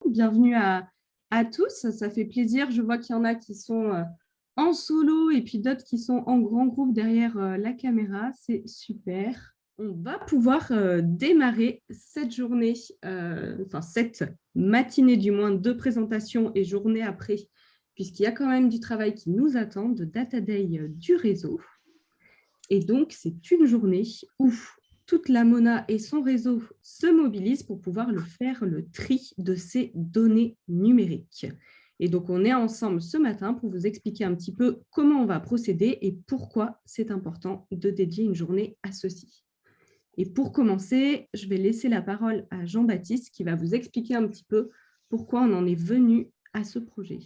Bienvenue à tous, ça fait plaisir. Je vois qu'il y en a qui sont en solo et puis d'autres qui sont en grand groupe derrière la caméra. C'est super. On va pouvoir démarrer cette journée, enfin cette matinée du moins de présentation et journée après, puisqu'il y a quand même du travail qui nous attend de Data Day du réseau. Et donc, c'est une journée où toute la Mona et son réseau se mobilisent pour pouvoir faire le tri de ces données numériques. Et donc, on est ensemble ce matin pour vous expliquer un petit peu comment on va procéder et pourquoi c'est important de dédier une journée à ceci. Et pour commencer, je vais laisser la parole à Jean-Baptiste qui va vous expliquer un petit peu pourquoi on en est venu à ce projet.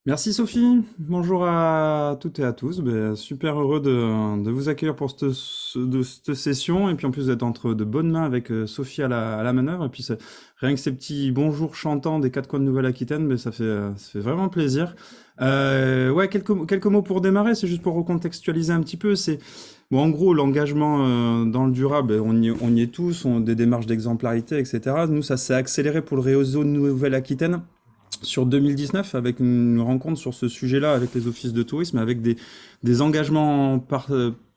Merci Sophie, bonjour à toutes et à tous. Super heureux de vous accueillir pour cette session et puis en plus d'être entre de bonnes mains avec Sophie à la manœuvre. Et puis rien que ces petits bonjours chantants des quatre coins de Nouvelle-Aquitaine, ça fait vraiment plaisir. Ouais, quelques mots pour démarrer, c'est juste pour recontextualiser un petit peu. Bon, en gros, l'engagement dans le durable, on y est tous, des démarches d'exemplarité, etc. Nous, ça s'est accéléré pour le réseau de Nouvelle-Aquitaine sur 2019 avec une rencontre sur ce sujet-là avec les offices de tourisme, avec des engagements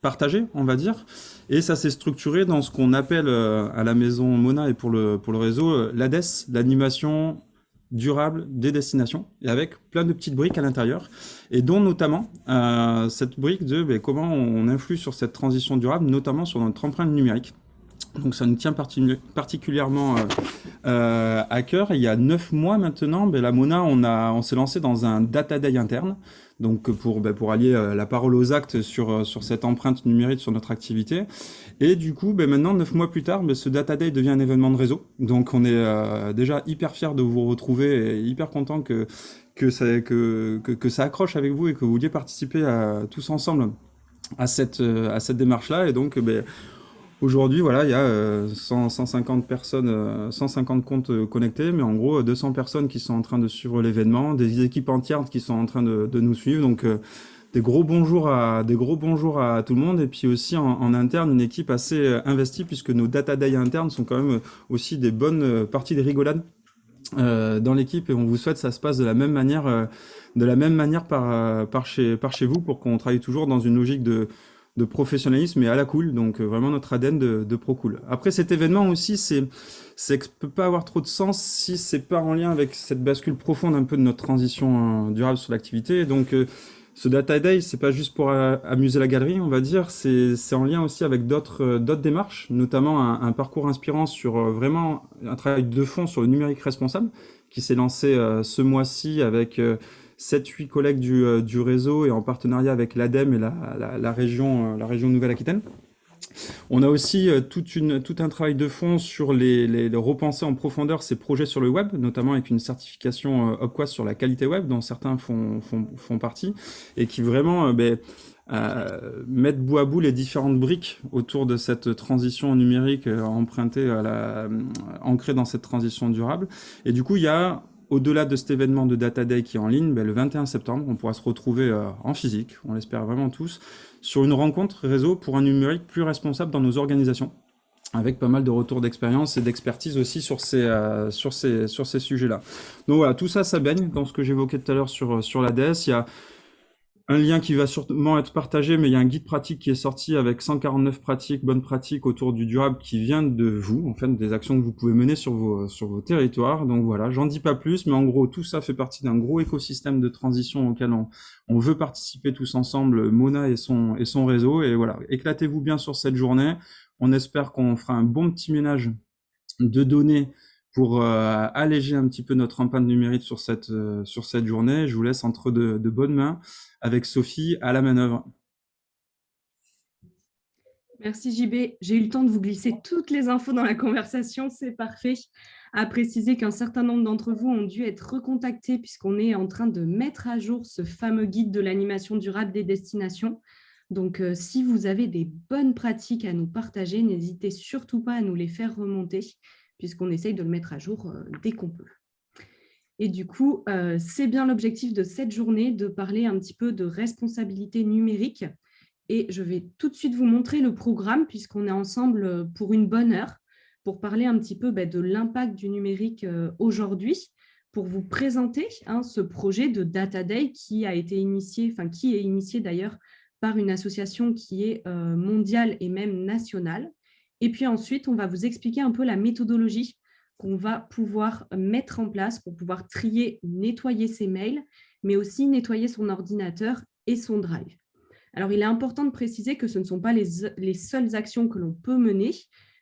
partagés, on va dire. Et ça s'est structuré dans ce qu'on appelle à la maison Mona et pour le réseau l'ADES, l'animation durable des destinations, et avec plein de petites briques à l'intérieur, et dont notamment cette brique de comment on influe sur cette transition durable, notamment sur notre empreinte numérique. Donc ça nous tient particulièrement à cœur. Il y a 9 mois maintenant, la Mona, on s'est lancé dans un data day interne, donc pour allier la parole aux actes sur cette empreinte numérique sur notre activité. Et du coup, maintenant, 9 mois plus tard, ce data day devient un événement de réseau. Donc on est déjà hyper fiers de vous retrouver et hyper content que ça accroche avec vous et que vous vouliez participer tous ensemble à cette démarche-là. Et donc, aujourd'hui, voilà, il y a 150 personnes, 150 comptes connectés, mais en gros 200 personnes qui sont en train de suivre l'événement, des équipes entières qui sont en train de nous suivre. Donc des gros bonjours à tout le monde, et puis aussi en interne une équipe assez investie, puisque nos data days internes sont quand même aussi des bonnes parties de rigolade dans l'équipe, et on vous souhaite que ça se passe de la même manière par chez vous, pour qu'on travaille toujours dans une logique de professionnalisme et à la cool, donc vraiment notre ADN de pro cool. Après, cet événement aussi, c'est que ça peut pas avoir trop de sens si c'est pas en lien avec cette bascule profonde un peu de notre transition durable sur l'activité. Donc ce Data Day, c'est pas juste pour amuser la galerie, on va dire, c'est en lien aussi avec d'autres démarches, notamment un parcours inspirant sur vraiment un travail de fond sur le numérique responsable, qui s'est lancé ce mois-ci avec 7-8 collègues du réseau, et en partenariat avec l'ADEME et la région Nouvelle-Aquitaine. On a aussi tout un travail de fond sur les repenser en profondeur ces projets sur le web, notamment avec une certification Opquast sur la qualité web, dont certains font partie, et qui vraiment mettent bout à bout les différentes briques autour de cette transition numérique ancrée dans cette transition durable. Et du coup, il y a, au-delà de cet événement de Data Day qui est en ligne, le 21 septembre, on pourra se retrouver en physique, on l'espère vraiment tous, sur une rencontre réseau pour un numérique plus responsable dans nos organisations, avec pas mal de retours d'expérience et d'expertise aussi sur ces sujets-là. Donc voilà, tout ça, ça baigne dans ce que j'évoquais tout à l'heure sur l'ADS. Il y a un lien qui va sûrement être partagé, mais il y a un guide pratique qui est sorti avec 149 bonnes pratiques autour du durable, qui vient de vous, en fait, des actions que vous pouvez mener sur vos territoires. Donc voilà, j'en dis pas plus, mais en gros, tout ça fait partie d'un gros écosystème de transition auquel on veut participer tous ensemble, Mona et son réseau. Et voilà, éclatez-vous bien sur cette journée. On espère qu'on fera un bon petit ménage de données pour alléger un petit peu notre empreinte numérique sur cette journée. Je vous laisse entre de bonnes mains avec Sophie à la manœuvre. Merci JB. J'ai eu le temps de vous glisser toutes les infos dans la conversation, c'est parfait. À préciser qu'un certain nombre d'entre vous ont dû être recontactés puisqu'on est en train de mettre à jour ce fameux guide de l'animation durable des destinations. Donc, si vous avez des bonnes pratiques à nous partager, n'hésitez surtout pas à nous les faire remonter puisqu'on essaye de le mettre à jour dès qu'on peut. Et du coup, c'est bien l'objectif de cette journée de parler un petit peu de responsabilité numérique. Et je vais tout de suite vous montrer le programme puisqu'on est ensemble pour une bonne heure. pour parler un petit peu de l'impact du numérique aujourd'hui, pour vous présenter ce projet de Data Day qui a été initié, qui est initié d'ailleurs par une association qui est mondiale et même nationale. Et puis ensuite, on va vous expliquer un peu la méthodologie qu'on va pouvoir mettre en place pour pouvoir trier, nettoyer ses mails, mais aussi nettoyer son ordinateur et son drive. Alors, il est important de préciser que ce ne sont pas les seules actions que l'on peut mener,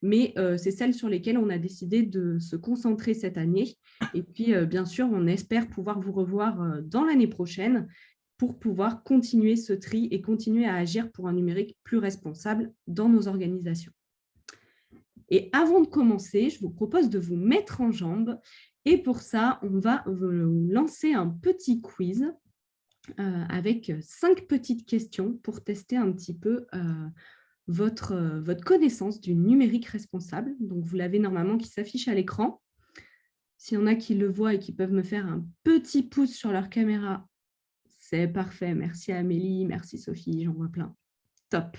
mais c'est celles sur lesquelles on a décidé de se concentrer cette année. Et puis, bien sûr, on espère pouvoir vous revoir dans l'année prochaine pour pouvoir continuer ce tri et continuer à agir pour un numérique plus responsable dans nos organisations. Et avant de commencer, je vous propose de vous mettre en jambes. Et pour ça, on va vous lancer un petit quiz avec 5 petites questions pour tester un petit peu votre connaissance du numérique responsable. Donc, vous l'avez normalement qui s'affiche à l'écran. S'il y en a qui le voient et qui peuvent me faire un petit pouce sur leur caméra, c'est parfait. Merci Amélie, merci Sophie, j'en vois plein. Top.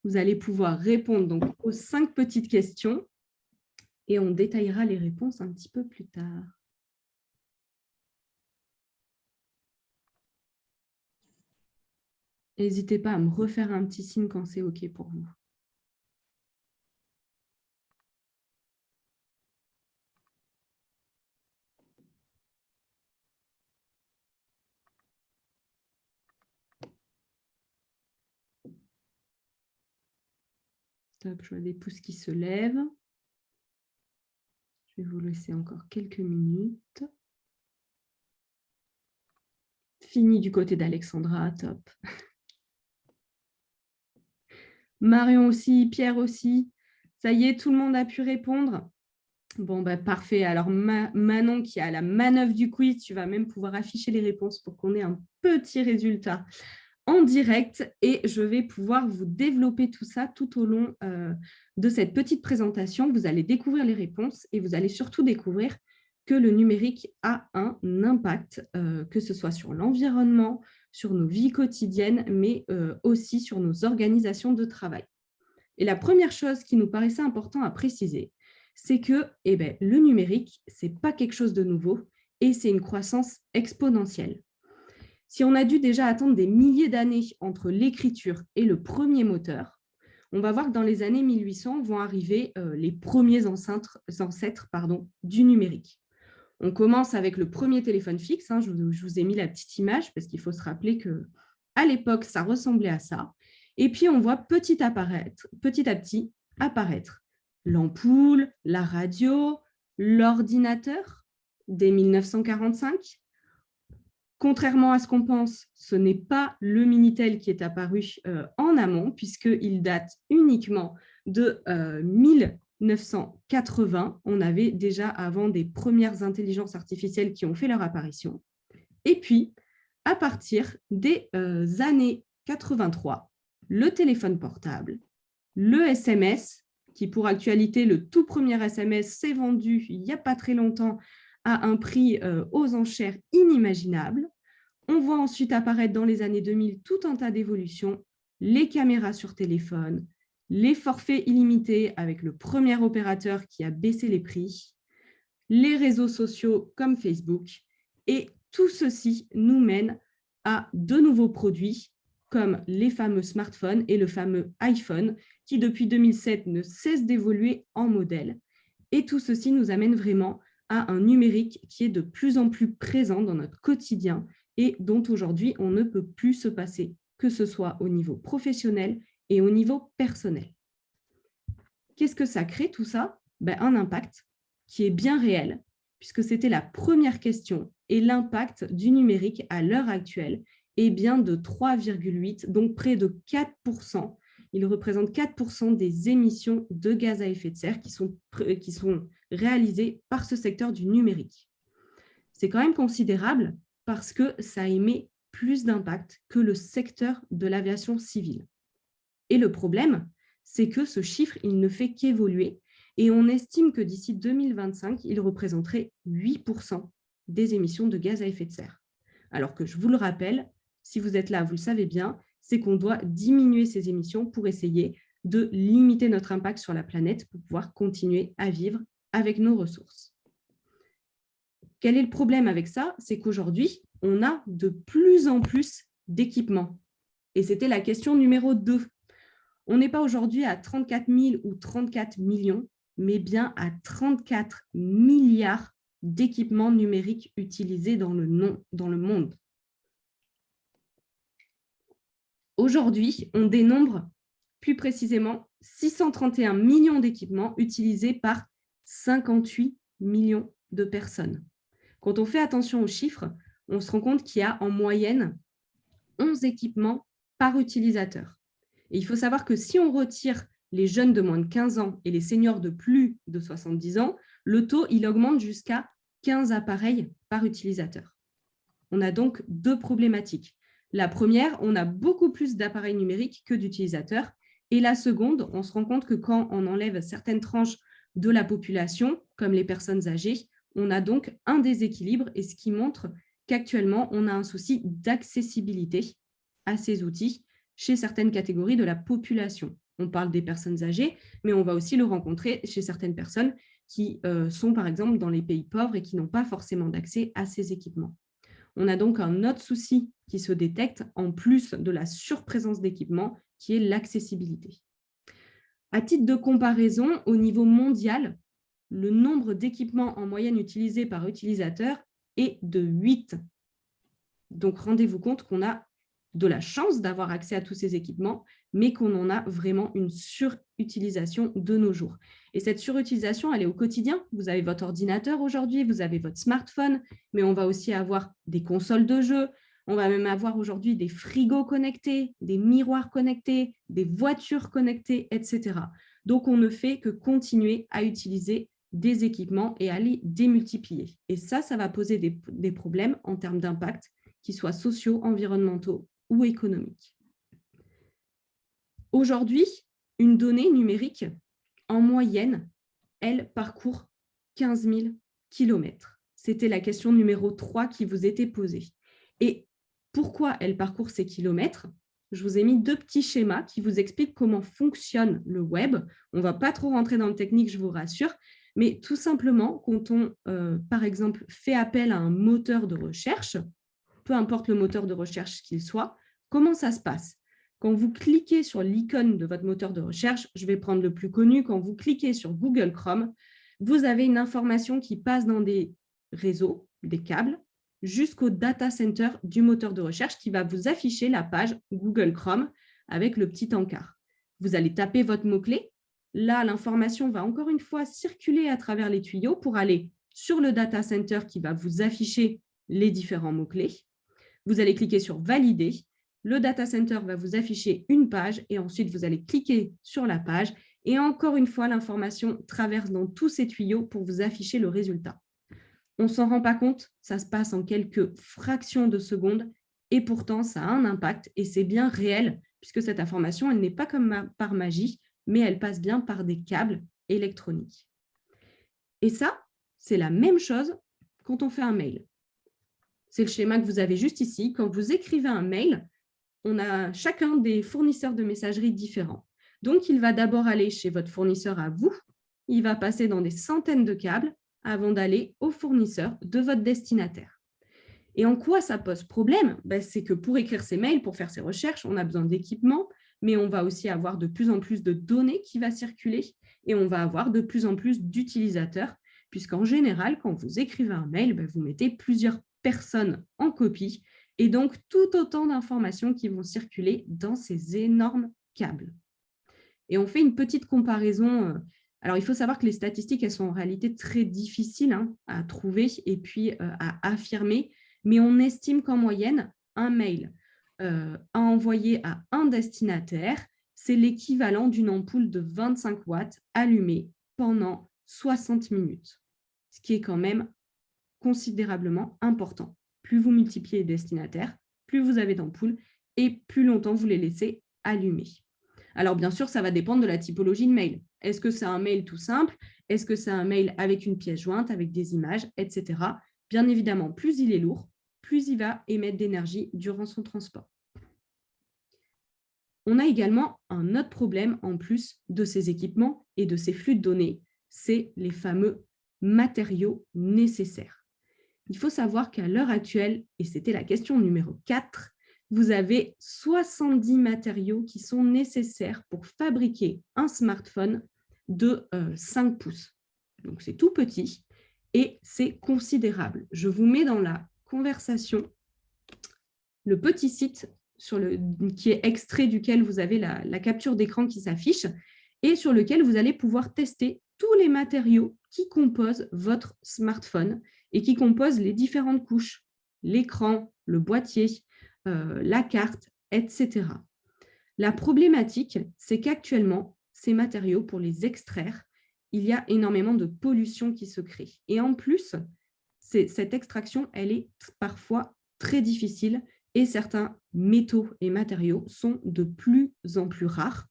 Vous allez pouvoir répondre donc aux 5 petites questions et on détaillera les réponses un petit peu plus tard. N'hésitez pas à me refaire un petit signe quand c'est OK pour vous. Top, je vois des pouces qui se lèvent. Je vais vous laisser encore quelques minutes. Fini du côté d'Alexandra, top. Marion aussi, Pierre aussi. Ça y est, tout le monde a pu répondre. Bon, parfait. Alors, Manon, qui a la manœuvre du quiz, tu vas même pouvoir afficher les réponses pour qu'on ait un petit résultat en direct. Et je vais pouvoir vous développer tout ça tout au long de cette petite présentation. Vous allez découvrir les réponses et vous allez surtout découvrir que le numérique a un impact, que ce soit sur l'environnement, sur nos vies quotidiennes, mais aussi sur nos organisations de travail. Et la première chose qui nous paraissait important à préciser, c'est que le numérique, ce n'est pas quelque chose de nouveau et c'est une croissance exponentielle. Si on a dû déjà attendre des milliers d'années entre l'écriture et le premier moteur, on va voir que dans les années 1800 vont arriver les premiers ancêtres du numérique. On commence avec le premier téléphone fixe. Je vous ai mis la petite image parce qu'il faut se rappeler qu'à l'époque, ça ressemblait à ça. Et puis, on voit petit à petit apparaître l'ampoule, la radio, l'ordinateur dès 1945. Contrairement à ce qu'on pense, ce n'est pas le Minitel qui est apparu en amont, puisqu'il date uniquement de 1980. On avait déjà avant des premières intelligences artificielles qui ont fait leur apparition. Et puis, à partir des années 83, le téléphone portable, le SMS, qui pour actualité, le tout premier SMS s'est vendu il n'y a pas très longtemps à un prix aux enchères inimaginable. On voit ensuite apparaître dans les années 2000 tout un tas d'évolutions, les caméras sur téléphone, les forfaits illimités avec le premier opérateur qui a baissé les prix, les réseaux sociaux comme Facebook, et tout ceci nous mène à de nouveaux produits comme les fameux smartphones et le fameux iPhone qui depuis 2007 ne cesse d'évoluer en modèle. Et tout ceci nous amène vraiment à un numérique qui est de plus en plus présent dans notre quotidien et dont aujourd'hui on ne peut plus se passer, que ce soit au niveau professionnel et au niveau personnel. Qu'est-ce que ça crée tout ça ? Un impact qui est bien réel, puisque c'était la première question, et l'impact du numérique à l'heure actuelle est bien de 3,8, donc près de 4%. Il représente 4% des émissions de gaz à effet de serre qui sont réalisées par ce secteur du numérique. C'est quand même considérable parce que ça émet plus d'impact que le secteur de l'aviation civile. Et le problème, c'est que ce chiffre, il ne fait qu'évoluer et on estime que d'ici 2025, il représenterait 8% des émissions de gaz à effet de serre. Alors que je vous le rappelle, si vous êtes là, vous le savez bien, c'est qu'on doit diminuer ces émissions pour essayer de limiter notre impact sur la planète pour pouvoir continuer à vivre avec nos ressources. Quel est le problème avec ça? C'est qu'aujourd'hui, on a de plus en plus d'équipements. Et c'était la question numéro 2. On n'est pas aujourd'hui à 34 000 ou 34 millions, mais bien à 34 milliards d'équipements numériques utilisés dans le monde. Aujourd'hui, on dénombre plus précisément 631 millions d'équipements utilisés par 58 millions de personnes. Quand on fait attention aux chiffres, on se rend compte qu'il y a en moyenne 11 équipements par utilisateur. Et il faut savoir que si on retire les jeunes de moins de 15 ans et les seniors de plus de 70 ans, le taux il augmente jusqu'à 15 appareils par utilisateur. On a donc 2 problématiques. La première, on a beaucoup plus d'appareils numériques que d'utilisateurs. Et la seconde, on se rend compte que quand on enlève certaines tranches de la population, comme les personnes âgées, on a donc un déséquilibre, et ce qui montre qu'actuellement, on a un souci d'accessibilité à ces outils chez certaines catégories de la population. On parle des personnes âgées, mais on va aussi le rencontrer chez certaines personnes qui sont, par exemple, dans les pays pauvres et qui n'ont pas forcément d'accès à ces équipements. On a donc un autre souci qui se détecte en plus de la surprésence d'équipements, qui est l'accessibilité. À titre de comparaison, au niveau mondial, le nombre d'équipements en moyenne utilisés par utilisateur est de 8. Donc, rendez-vous compte qu'on a de la chance d'avoir accès à tous ces équipements, mais qu'on en a vraiment une surutilisation de nos jours. Et cette surutilisation, elle est au quotidien. Vous avez votre ordinateur aujourd'hui, vous avez votre smartphone, mais on va aussi avoir des consoles de jeux, on va même avoir aujourd'hui des frigos connectés, des miroirs connectés, des voitures connectées, etc. Donc, on ne fait que continuer à utiliser des équipements et à les démultiplier. Et ça va poser des problèmes en termes d'impact, qu'ils soient sociaux, environnementaux ou économiques. Aujourd'hui, une donnée numérique, en moyenne, elle parcourt 15 000 kilomètres. C'était la question numéro 3 qui vous était posée. Et pourquoi elle parcourt ces kilomètres? Je vous ai mis 2 petits schémas qui vous expliquent comment fonctionne le web. On ne va pas trop rentrer dans le technique, je vous rassure, mais tout simplement, quand on, par exemple, fait appel à un moteur de recherche, peu importe le moteur de recherche qu'il soit, comment ça se passe? Quand vous cliquez sur l'icône de votre moteur de recherche, je vais prendre le plus connu, quand vous cliquez sur Google Chrome, vous avez une information qui passe dans des réseaux, des câbles, jusqu'au data center du moteur de recherche qui va vous afficher la page Google Chrome avec le petit encart. Vous allez taper votre mot-clé. Là, l'information va encore une fois circuler à travers les tuyaux pour aller sur le data center qui va vous afficher les différents mots-clés. Vous allez cliquer sur « Valider ». Le data center va vous afficher une page et ensuite, vous allez cliquer sur la page et encore une fois, l'information traverse dans tous ces tuyaux pour vous afficher le résultat. On ne s'en rend pas compte, ça se passe en quelques fractions de secondes et pourtant, ça a un impact et c'est bien réel puisque cette information, elle n'est pas comme par magie, mais elle passe bien par des câbles électroniques. Et ça, c'est la même chose quand on fait un mail. C'est le schéma que vous avez juste ici. Quand vous écrivez un mail, on a chacun des fournisseurs de messagerie différents. Donc, il va d'abord aller chez votre fournisseur à vous. Il va passer dans des centaines de câbles avant d'aller au fournisseur de votre destinataire. Et en quoi ça pose problème? C'est que pour écrire ces mails, pour faire ces recherches, on a besoin d'équipements, mais on va aussi avoir de plus en plus de données qui vont circuler et on va avoir de plus en plus d'utilisateurs, puisqu'en général, quand vous écrivez un mail, vous mettez plusieurs personnes en copie et donc tout autant d'informations qui vont circuler dans ces énormes câbles. Et on fait une petite comparaison. Alors, il faut savoir que les statistiques, elles sont en réalité très difficiles à trouver et puis à affirmer, mais on estime qu'en moyenne, un mail à envoyer à un destinataire, c'est l'équivalent d'une ampoule de 25 watts allumée pendant 60 minutes, ce qui est quand même considérablement important. Plus vous multipliez les destinataires, plus vous avez d'ampoules et plus longtemps vous les laissez allumées. Alors, bien sûr, ça va dépendre de la typologie de mail. Est-ce que c'est un mail tout simple? Est-ce que c'est un mail avec une pièce jointe, avec des images, etc. Bien évidemment, plus il est lourd, plus il va émettre d'énergie durant son transport. On a également un autre problème en plus de ces équipements et de ces flux de données, c'est les fameux matériaux nécessaires. Il faut savoir qu'à l'heure actuelle, et c'était la question numéro 4, vous avez 70 matériaux qui sont nécessaires pour fabriquer un smartphone de 5 pouces. Donc, c'est tout petit et c'est considérable. Je vous mets dans la conversation le petit site qui est extrait duquel vous avez la capture d'écran qui s'affiche et sur lequel vous allez pouvoir tester tous les matériaux qui composent votre smartphone et qui composent les différentes couches, l'écran, le boîtier, la carte, etc. La problématique, c'est qu'actuellement, ces matériaux, pour les extraire, il y a énormément de pollution qui se crée. Et en plus, cette extraction, elle est parfois très difficile et certains métaux et matériaux sont de plus en plus rares.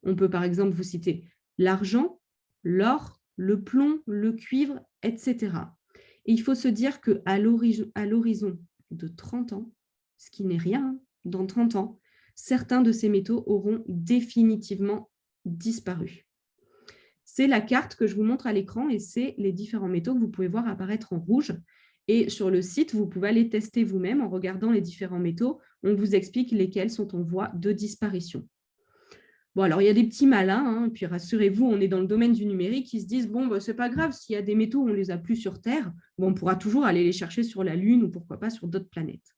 On peut par exemple vous citer l'argent, l'or, le plomb, le cuivre, etc. Et il faut se dire qu'à l'horizon de 30 ans, ce qui n'est rien, dans 30 ans, certains de ces métaux auront définitivement disparu. C'est la carte que je vous montre à l'écran et c'est les différents métaux que vous pouvez voir apparaître en rouge. Et sur le site, vous pouvez aller tester vous-même en regardant les différents métaux. On vous explique lesquels sont en voie de disparition. Bon, alors, il y a des petits malins, hein, puis rassurez-vous, on est dans le domaine du numérique, qui se disent, bon, bah, c'est pas grave, s'il y a des métaux, on ne les a plus sur Terre, bon, on pourra toujours aller les chercher sur la Lune ou pourquoi pas sur d'autres planètes.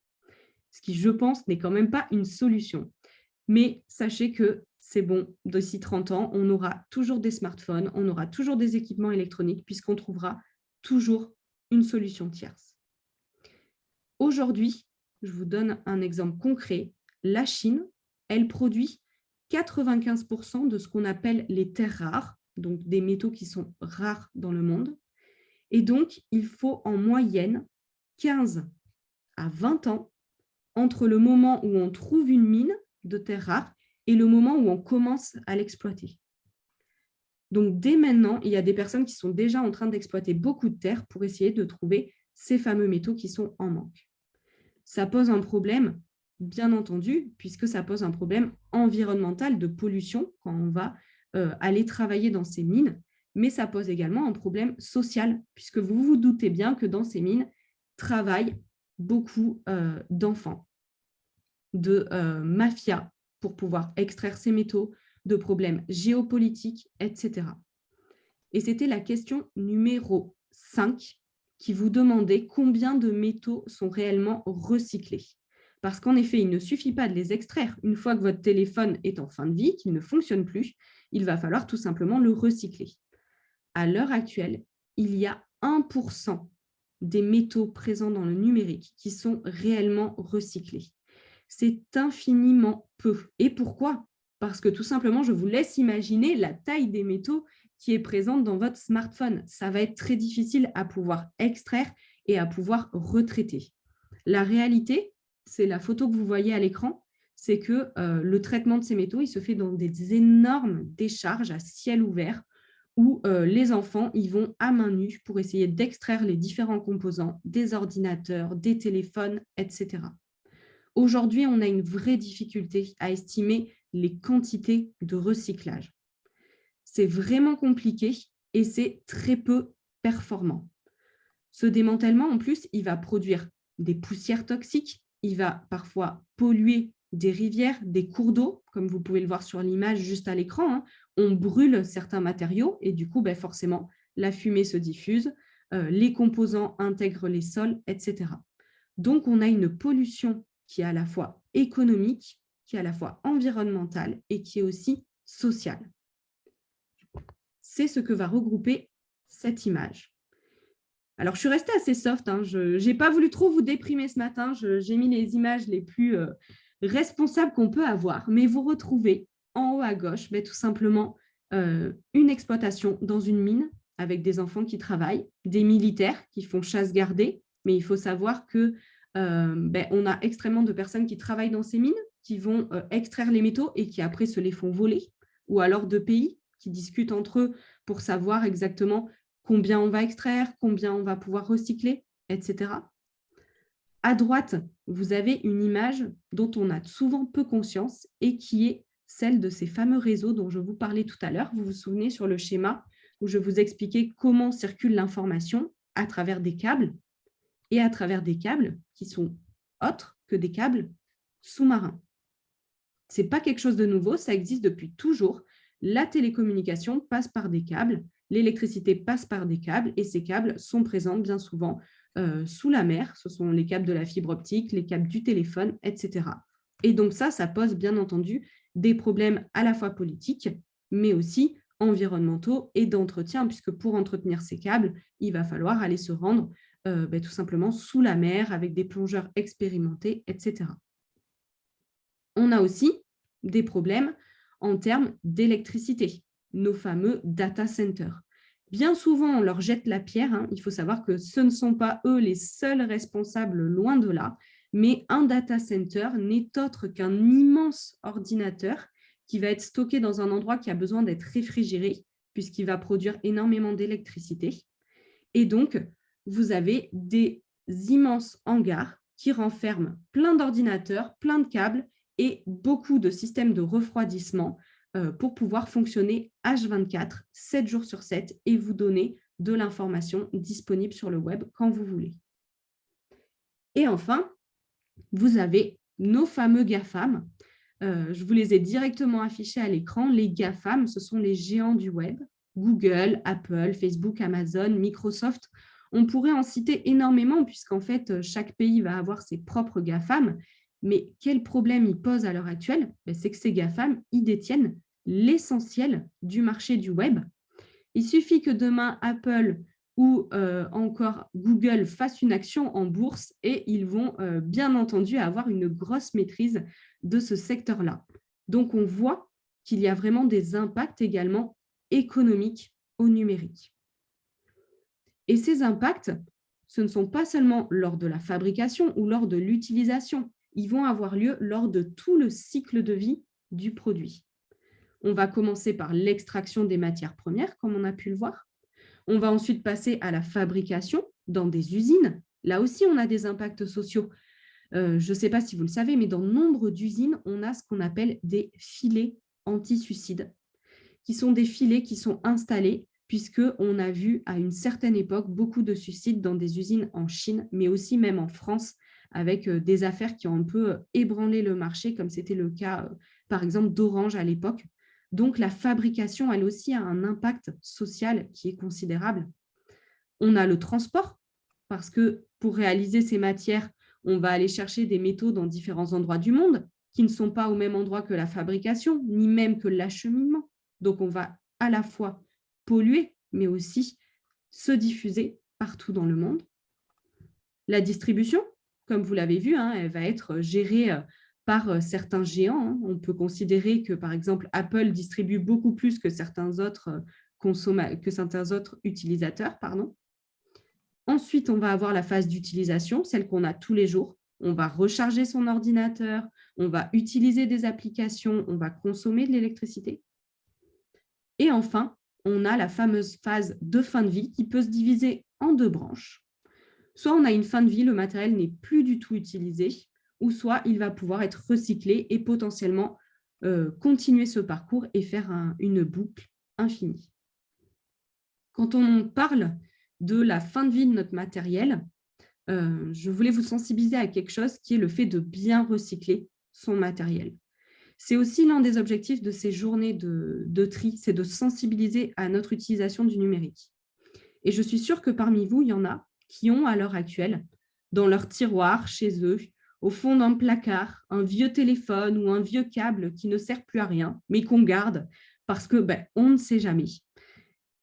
Ce qui, je pense, n'est quand même pas une solution. Mais sachez que c'est bon, d'ici 30 ans, on aura toujours des smartphones, on aura toujours des équipements électroniques, puisqu'on trouvera toujours une solution tierce. Aujourd'hui, je vous donne un exemple concret. La Chine, elle produit 95% de ce qu'on appelle les terres rares, donc des métaux qui sont rares dans le monde. Et donc, il faut en moyenne 15 à 20 ans entre le moment où on trouve une mine de terres rares et le moment où on commence à l'exploiter. Donc, dès maintenant, il y a des personnes qui sont déjà en train d'exploiter beaucoup de terres pour essayer de trouver ces fameux métaux qui sont en manque. Ça pose un problème, bien entendu, puisque ça pose un problème environnemental de pollution quand on va aller travailler dans ces mines, mais ça pose également un problème social, puisque vous vous doutez bien que dans ces mines travaillent beaucoup d'enfants, de mafias pour pouvoir extraire ces métaux, de problèmes géopolitiques, etc. Et c'était la question numéro 5 qui vous demandait combien de métaux sont réellement recyclés. Parce qu'en effet, il ne suffit pas de les extraire. Une fois que votre téléphone est en fin de vie, qu'il ne fonctionne plus, il va falloir tout simplement le recycler. À l'heure actuelle, il y a 1% des métaux présents dans le numérique qui sont réellement recyclés. C'est infiniment peu. Et pourquoi ? Parce que tout simplement, je vous laisse imaginer la taille des métaux qui est présente dans votre smartphone. Ça va être très difficile à pouvoir extraire et à pouvoir retraiter. La réalité, c'est la photo que vous voyez à l'écran, c'est que le traitement de ces métaux, il se fait dans des énormes décharges à ciel ouvert où les enfants ils vont à main nue pour essayer d'extraire les différents composants des ordinateurs, des téléphones, etc. Aujourd'hui, on a une vraie difficulté à estimer les quantités de recyclage. C'est vraiment compliqué et c'est très peu performant. Ce démantèlement, en plus, il va produire des poussières toxiques, il va parfois polluer des rivières, des cours d'eau, comme vous pouvez le voir sur l'image juste à l'écran. Hein. On brûle certains matériaux et du coup, forcément, la fumée se diffuse, les composants intègrent les sols, etc. Donc, on a une pollution qui est à la fois économique, qui est à la fois environnementale et qui est aussi sociale. C'est ce que va regrouper cette image. Alors, je suis restée assez soft, hein. Je n'ai pas voulu trop vous déprimer ce matin, j'ai mis les images les plus responsables qu'on peut avoir, mais vous retrouvez en haut à gauche tout simplement une exploitation dans une mine avec des enfants qui travaillent, des militaires qui font chasse gardée, mais il faut savoir que on a extrêmement de personnes qui travaillent dans ces mines, qui vont extraire les métaux et qui après se les font voler, ou alors de pays qui discutent entre eux pour savoir exactement combien on va extraire, combien on va pouvoir recycler, etc. À droite, vous avez une image dont on a souvent peu conscience et qui est celle de ces fameux réseaux dont je vous parlais tout à l'heure. Vous vous souvenez sur le schéma où je vous expliquais comment circule l'information à travers des câbles et à travers des câbles qui sont autres que des câbles sous-marins. Ce n'est pas quelque chose de nouveau, ça existe depuis toujours. La télécommunication passe par des câbles, l'électricité passe par des câbles et ces câbles sont présents bien souvent sous la mer. Ce sont les câbles de la fibre optique, les câbles du téléphone, etc. Et donc ça pose bien entendu des problèmes à la fois politiques, mais aussi environnementaux et d'entretien, puisque pour entretenir ces câbles, il va falloir aller se rendre tout simplement sous la mer avec des plongeurs expérimentés, etc. On a aussi des problèmes en termes d'électricité, nos fameux data centers. Bien souvent, on leur jette la pierre. Hein. Il faut savoir que ce ne sont pas eux les seuls responsables, loin de là, mais un data center n'est autre qu'un immense ordinateur qui va être stocké dans un endroit qui a besoin d'être réfrigéré, puisqu'il va produire énormément d'électricité. Et donc, vous avez des immenses hangars qui renferment plein d'ordinateurs, plein de câbles et beaucoup de systèmes de refroidissement pour pouvoir fonctionner H24, 7 jours sur 7 et vous donner de l'information disponible sur le web quand vous voulez. Et enfin, vous avez nos fameux GAFAM. Je vous les ai directement affichés à l'écran. Les GAFAM, ce sont les géants du web. Google, Apple, Facebook, Amazon, Microsoft. On pourrait en citer énormément puisqu'en fait, chaque pays va avoir ses propres GAFAM. Mais quel problème ils posent à l'heure actuelle? C'est que ces GAFAM, ils détiennent l'essentiel du marché du web. Il suffit que demain, Apple ou encore Google fassent une action en bourse et ils vont bien entendu avoir une grosse maîtrise de ce secteur-là. Donc, on voit qu'il y a vraiment des impacts également économiques au numérique. Et ces impacts, ce ne sont pas seulement lors de la fabrication ou lors de l'utilisation. Ils vont avoir lieu lors de tout le cycle de vie du produit. On va commencer par l'extraction des matières premières, comme on a pu le voir. On va ensuite passer à la fabrication dans des usines. Là aussi, on a des impacts sociaux. Je ne sais pas si vous le savez, mais dans nombre d'usines, on a ce qu'on appelle des filets anti-suicides, qui sont des filets qui sont installés, puisqu'on a vu à une certaine époque beaucoup de suicides dans des usines en Chine, mais aussi même en France, avec des affaires qui ont un peu ébranlé le marché, comme c'était le cas, par exemple, d'Orange à l'époque. Donc, la fabrication, elle aussi, a un impact social qui est considérable. On a le transport, parce que pour réaliser ces matières, on va aller chercher des métaux dans différents endroits du monde qui ne sont pas au même endroit que la fabrication, ni même que l'acheminement. Donc, on va à la fois polluer, mais aussi se diffuser partout dans le monde. La distribution, comme vous l'avez vu, hein, elle va être gérée par certains géants. Hein. On peut considérer que, par exemple, Apple distribue beaucoup plus que certains autres utilisateurs. Ensuite, on va avoir la phase d'utilisation, celle qu'on a tous les jours. On va recharger son ordinateur, on va utiliser des applications, on va consommer de l'électricité. Et enfin, on a la fameuse phase de fin de vie qui peut se diviser en deux branches. Soit on a une fin de vie, le matériel n'est plus du tout utilisé, ou soit il va pouvoir être recyclé et potentiellement continuer ce parcours et faire une boucle infinie. Quand on parle de la fin de vie de notre matériel, je voulais vous sensibiliser à quelque chose qui est le fait de bien recycler son matériel. C'est aussi l'un des objectifs de ces journées de tri, c'est de sensibiliser à notre utilisation du numérique. Et je suis sûre que parmi vous, il y en a qui ont à l'heure actuelle, dans leur tiroir, chez eux, au fond d'un placard, un vieux téléphone ou un vieux câble qui ne sert plus à rien, mais qu'on garde parce que on ne sait jamais.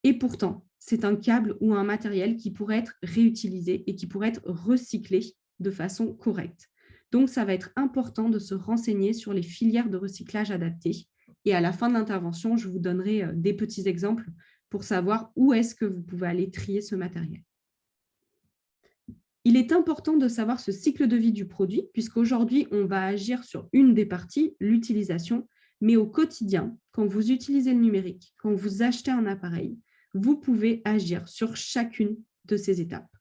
Et pourtant, c'est un câble ou un matériel qui pourrait être réutilisé et qui pourrait être recyclé de façon correcte. Donc, ça va être important de se renseigner sur les filières de recyclage adaptées. Et à la fin de l'intervention, je vous donnerai des petits exemples pour savoir où est-ce que vous pouvez aller trier ce matériel. Il est important de savoir ce cycle de vie du produit, puisqu'aujourd'hui, on va agir sur une des parties, l'utilisation, mais au quotidien, quand vous utilisez le numérique, quand vous achetez un appareil, vous pouvez agir sur chacune de ces étapes.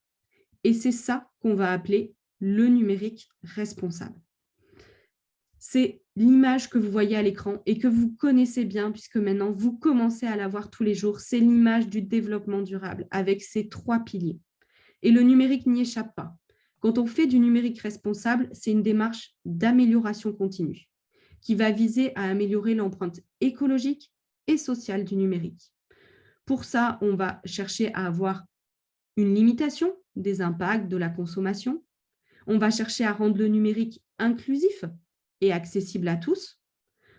Et c'est ça qu'on va appeler le numérique responsable. C'est l'image que vous voyez à l'écran et que vous connaissez bien, puisque maintenant, vous commencez à la voir tous les jours. C'est l'image du développement durable avec ces 3 piliers. Et le numérique n'y échappe pas. Quand on fait du numérique responsable, c'est une démarche d'amélioration continue qui va viser à améliorer l'empreinte écologique et sociale du numérique. Pour ça, on va chercher à avoir une limitation des impacts de la consommation. On va chercher à rendre le numérique inclusif et accessible à tous.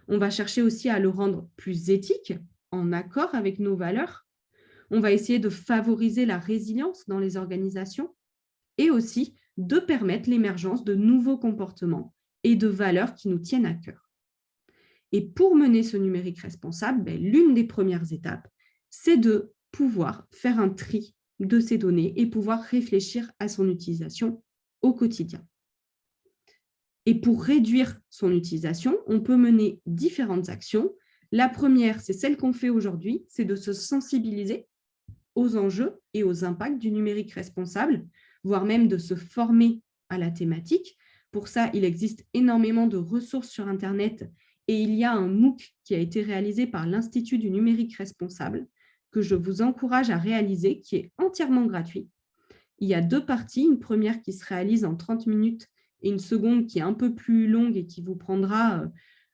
On va chercher aussi à le rendre plus éthique, en accord avec nos valeurs. On va essayer de favoriser la résilience dans les organisations et aussi de permettre l'émergence de nouveaux comportements et de valeurs qui nous tiennent à cœur. Et pour mener ce numérique responsable, l'une des premières étapes, c'est de pouvoir faire un tri de ces données et pouvoir réfléchir à son utilisation au quotidien. Et pour réduire son utilisation, on peut mener différentes actions. La première, c'est celle qu'on fait aujourd'hui, c'est de se sensibiliser aux enjeux et aux impacts du numérique responsable, voire même de se former à la thématique. Pour ça, il existe énormément de ressources sur Internet et il y a un MOOC qui a été réalisé par l'Institut du numérique responsable que je vous encourage à réaliser, qui est entièrement gratuit. Il y a 2 parties, une première qui se réalise en 30 minutes et une seconde qui est un peu plus longue et qui vous prendra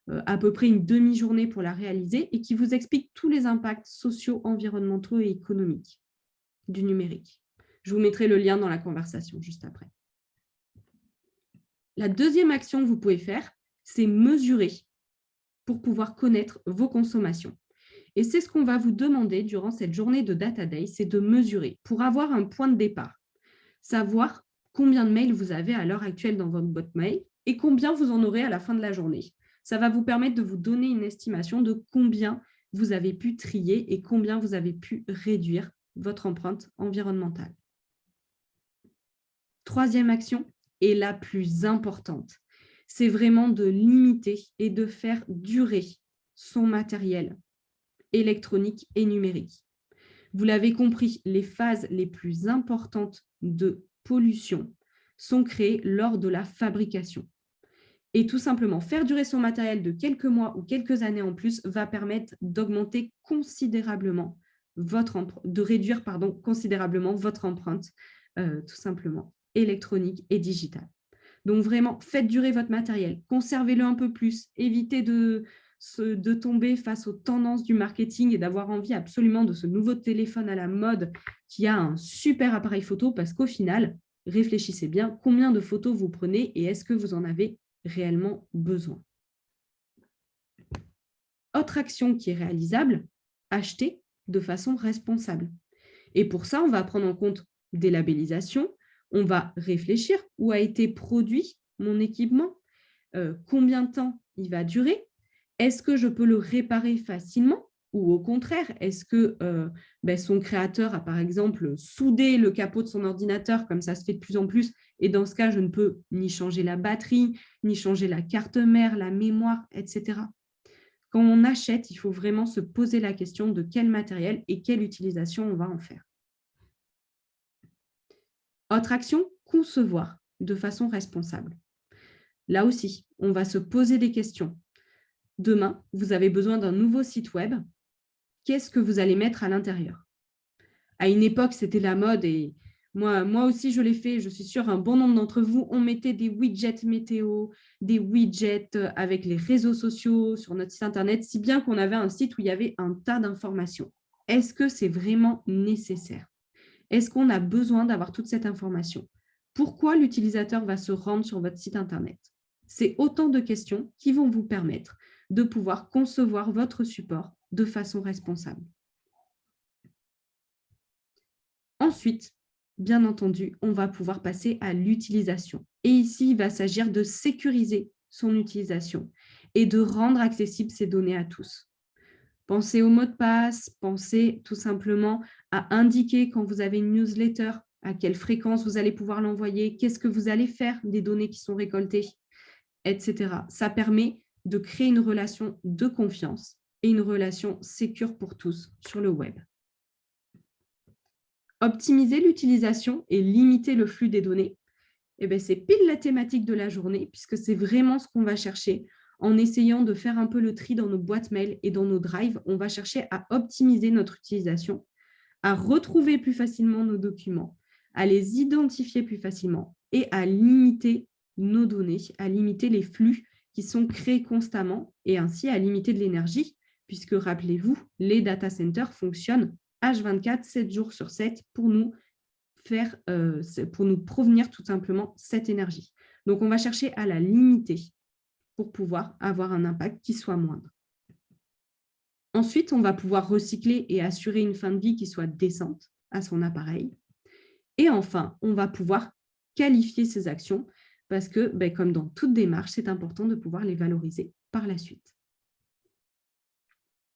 à peu près une demi-journée pour la réaliser et qui vous explique tous les impacts sociaux, environnementaux et économiques du numérique. Je vous mettrai le lien dans la conversation juste après. La deuxième action que vous pouvez faire, c'est mesurer pour pouvoir connaître vos consommations. Et c'est ce qu'on va vous demander durant cette journée de Data Day, c'est de mesurer pour avoir un point de départ, savoir combien de mails vous avez à l'heure actuelle dans votre boîte mail et combien vous en aurez à la fin de la journée. Ça va vous permettre de vous donner une estimation de combien vous avez pu trier et combien vous avez pu réduire votre empreinte environnementale. Troisième action, et la plus importante, c'est vraiment de limiter et de faire durer son matériel électronique et numérique. Vous l'avez compris, les phases les plus importantes de pollution sont créées lors de la fabrication. Et tout simplement, faire durer son matériel de quelques mois ou quelques années en plus va permettre d'augmenter considérablement considérablement votre empreinte, tout simplement, électronique et digitale. Donc vraiment, faites durer votre matériel, conservez-le un peu plus, évitez de tomber face aux tendances du marketing et d'avoir envie absolument de ce nouveau téléphone à la mode qui a un super appareil photo, parce qu'au final, réfléchissez bien combien de photos vous prenez et est-ce que vous en avez réellement besoin. Autre action qui est réalisable, acheter de façon responsable. Et pour ça, on va prendre en compte des labellisations, on va réfléchir où a été produit mon équipement, combien de temps il va durer, est-ce que je peux le réparer facilement ou au contraire, est-ce que son créateur a par exemple soudé le capot de son ordinateur comme ça se fait de plus en plus et dans ce cas, je ne peux ni changer la batterie, ni changer la carte mère, la mémoire, etc. Quand on achète, il faut vraiment se poser la question de quel matériel et quelle utilisation on va en faire. Autre action, concevoir de façon responsable. Là aussi, on va se poser des questions. Demain, vous avez besoin d'un nouveau site web. Qu'est-ce que vous allez mettre à l'intérieur? À une époque, c'était la mode et moi aussi, je l'ai fait. Je suis sûre, un bon nombre d'entre vous, on mettait des widgets météo, des widgets avec les réseaux sociaux sur notre site Internet, si bien qu'on avait un site où il y avait un tas d'informations. Est-ce que c'est vraiment nécessaire? Est-ce qu'on a besoin d'avoir toute cette information? Pourquoi l'utilisateur va se rendre sur votre site Internet? C'est autant de questions qui vont vous permettre de pouvoir concevoir votre support de façon responsable. Ensuite, bien entendu, on va pouvoir passer à l'utilisation. Et ici, il va s'agir de sécuriser son utilisation et de rendre accessibles ces données à tous. Pensez au mot de passe, pensez tout simplement à indiquer quand vous avez une newsletter, à quelle fréquence vous allez pouvoir l'envoyer, qu'est-ce que vous allez faire des données qui sont récoltées, etc. Ça permet de créer une relation de confiance et une relation sécure pour tous sur le web. Optimiser l'utilisation et limiter le flux des données, c'est pile la thématique de la journée puisque c'est vraiment ce qu'on va chercher. en essayant de faire un peu le tri dans nos boîtes mail et dans nos drives. On va chercher à optimiser notre utilisation, à retrouver plus facilement nos documents, à les identifier plus facilement et à limiter nos données, à limiter les flux qui sont créés constamment et ainsi à limiter de l'énergie, puisque rappelez-vous, les data centers fonctionnent H24, 7 jours sur 7 pour nous provenir tout simplement cette énergie. Donc, on va chercher à la limiter pour pouvoir avoir un impact qui soit moindre. Ensuite, on va pouvoir recycler et assurer une fin de vie qui soit décente à son appareil. Et enfin, on va pouvoir qualifier ces actions parce que, comme dans toute démarche, c'est important de pouvoir les valoriser par la suite.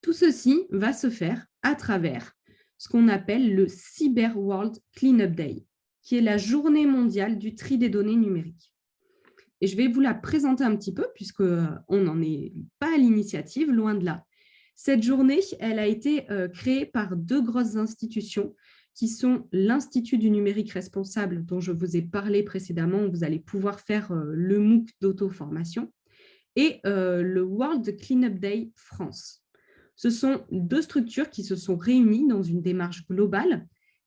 Tout ceci va se faire à travers ce qu'on appelle le Cyber World Cleanup Day, qui est la journée mondiale du tri des données numériques. Et je vais vous la présenter un petit peu, puisqu'on n'en est pas à l'initiative, loin de là. Cette journée, elle a été créée par 2 grosses institutions qui sont l'Institut du numérique responsable, dont je vous ai parlé précédemment, où vous allez pouvoir faire le MOOC d'auto-formation, et le World Cleanup Day France. Ce sont 2 structures qui se sont réunies dans une démarche globale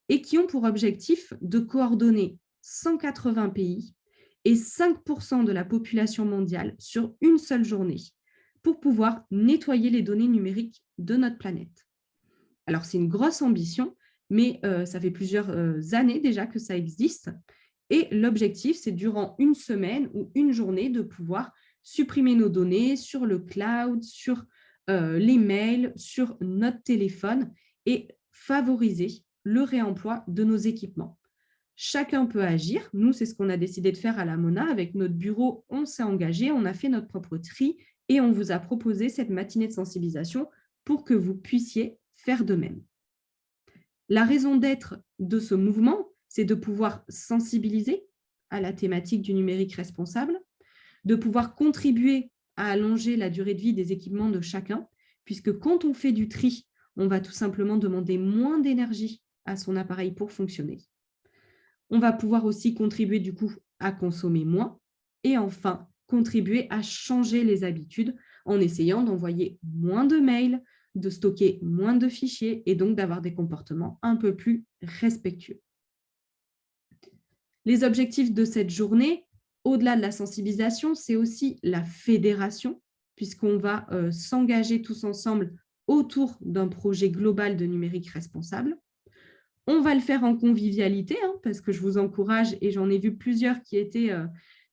et qui ont pour objectif de coordonner 180 pays et 5% de la population mondiale sur une seule journée pour pouvoir nettoyer les données numériques de notre planète. Alors, c'est une grosse ambition, mais ça fait plusieurs années déjà que ça existe. Et l'objectif, c'est durant une semaine ou une journée de pouvoir supprimer nos données sur le cloud, sur les mails, sur notre téléphone et favoriser le réemploi de nos équipements. Chacun peut agir. Nous, c'est ce qu'on a décidé de faire à la Mona. Avec notre bureau, on s'est engagé, on a fait notre propre tri et on vous a proposé cette matinée de sensibilisation pour que vous puissiez faire de même. La raison d'être de ce mouvement, c'est de pouvoir sensibiliser à la thématique du numérique responsable, de pouvoir contribuer à allonger la durée de vie des équipements de chacun, puisque quand on fait du tri, on va tout simplement demander moins d'énergie à son appareil pour fonctionner. On va pouvoir aussi contribuer du coup à consommer moins et enfin contribuer à changer les habitudes en essayant d'envoyer moins de mails, de stocker moins de fichiers et donc d'avoir des comportements un peu plus respectueux. Les objectifs de cette journée, au-delà de la sensibilisation, c'est aussi la fédération, puisqu'on va s'engager tous ensemble autour d'un projet global de numérique responsable. On va le faire en convivialité, parce que je vous encourage, et j'en ai vu plusieurs qui étaient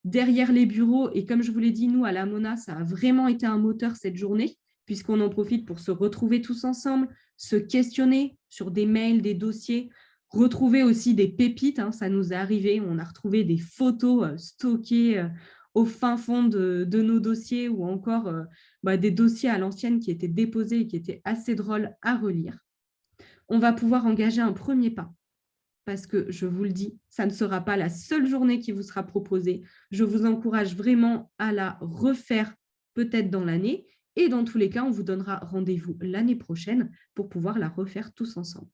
derrière les bureaux. Et comme je vous l'ai dit, nous, à la Mona, ça a vraiment été un moteur cette journée, puisqu'on en profite pour se retrouver tous ensemble, se questionner sur des mails, des dossiers, retrouver aussi des pépites. Ça nous est arrivé, on a retrouvé des photos stockées au fin fond de nos dossiers ou encore des dossiers à l'ancienne qui étaient déposés et qui étaient assez drôles à relire. On va pouvoir engager un premier pas. Parce que, je vous le dis, ça ne sera pas la seule journée qui vous sera proposée. Je vous encourage vraiment à la refaire peut-être dans l'année. Et dans tous les cas, on vous donnera rendez-vous l'année prochaine pour pouvoir la refaire tous ensemble.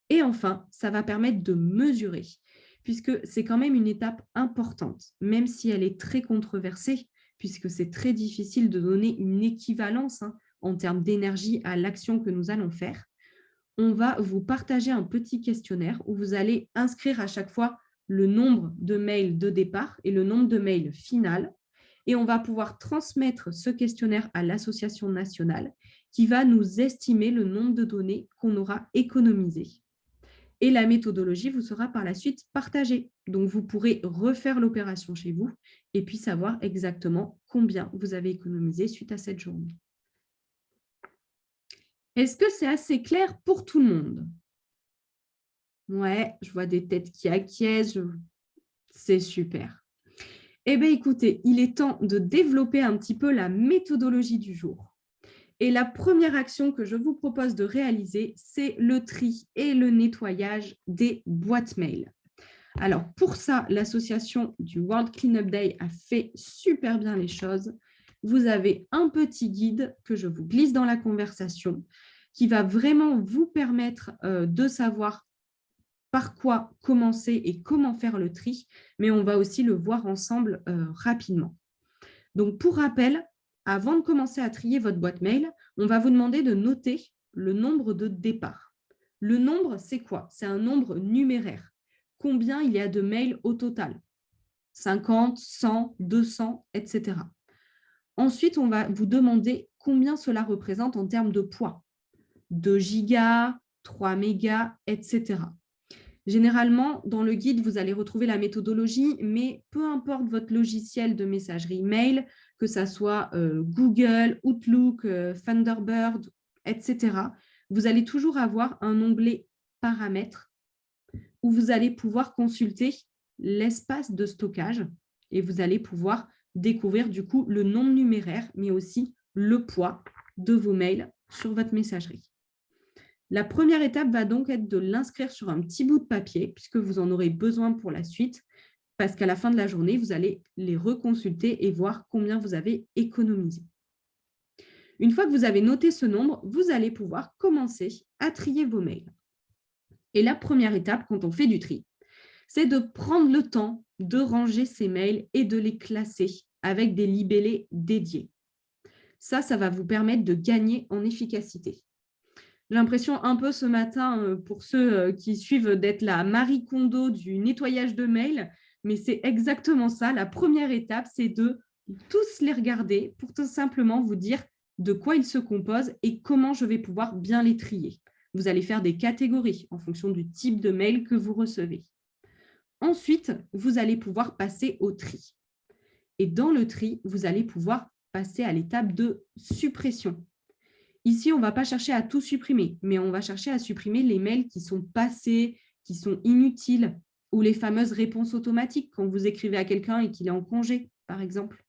Et enfin, ça va permettre de mesurer, puisque c'est quand même une étape importante, même si elle est très controversée, puisque c'est très difficile de donner une équivalence en termes d'énergie à l'action que nous allons faire. On va vous partager un petit questionnaire où vous allez inscrire à chaque fois le nombre de mails de départ et le nombre de mails final. Et on va pouvoir transmettre ce questionnaire à l'association nationale qui va nous estimer le nombre de données qu'on aura économisées. Et la méthodologie vous sera par la suite partagée. Donc, vous pourrez refaire l'opération chez vous et puis savoir exactement combien vous avez économisé suite à cette journée. Est-ce que c'est assez clair pour tout le monde? Ouais, je vois des têtes qui acquiescent. C'est super. Eh bien, écoutez, il est temps de développer un petit peu la méthodologie du jour. Et la première action que je vous propose de réaliser, c'est le tri et le nettoyage des boîtes mail. Alors, pour ça, l'association du World Cleanup Day a fait super bien les choses. Vous avez un petit guide que je vous glisse dans la conversation qui va vraiment vous permettre de savoir par quoi commencer et comment faire le tri, mais on va aussi le voir ensemble rapidement. Donc, pour rappel, avant de commencer à trier votre boîte mail, on va vous demander de noter le nombre de départs. Le nombre, c'est quoi? C'est un nombre numéraire. Combien il y a de mails au total? 50, 100, 200, etc. Ensuite, on va vous demander combien cela représente en termes de poids. 2 gigas, 3 mégas, etc. Généralement, dans le guide, vous allez retrouver la méthodologie, mais peu importe votre logiciel de messagerie mail, que ce soit Google, Outlook, Thunderbird, etc., vous allez toujours avoir un onglet paramètres où vous allez pouvoir consulter l'espace de stockage et vous allez pouvoir découvrir du coup le nombre numéraire, mais aussi le poids de vos mails sur votre messagerie. La première étape va donc être de l'inscrire sur un petit bout de papier, puisque vous en aurez besoin pour la suite, parce qu'à la fin de la journée, vous allez les reconsulter et voir combien vous avez économisé. Une fois que vous avez noté ce nombre, vous allez pouvoir commencer à trier vos mails. Et la première étape, quand on fait du tri, c'est de prendre le temps de ranger ces mails et de les classer avec des libellés dédiés. Ça va vous permettre de gagner en efficacité. J'ai l'impression un peu ce matin, pour ceux qui suivent, d'être la Marie Kondo du nettoyage de mails, mais c'est exactement ça. La première étape, c'est de tous les regarder pour tout simplement vous dire de quoi ils se composent et comment je vais pouvoir bien les trier. Vous allez faire des catégories en fonction du type de mail que vous recevez. Ensuite, vous allez pouvoir passer au tri. Et dans le tri, vous allez pouvoir passer à l'étape de suppression. Ici, on ne va pas chercher à tout supprimer, mais on va chercher à supprimer les mails qui sont passés, qui sont inutiles, ou les fameuses réponses automatiques quand vous écrivez à quelqu'un et qu'il est en congé, par exemple.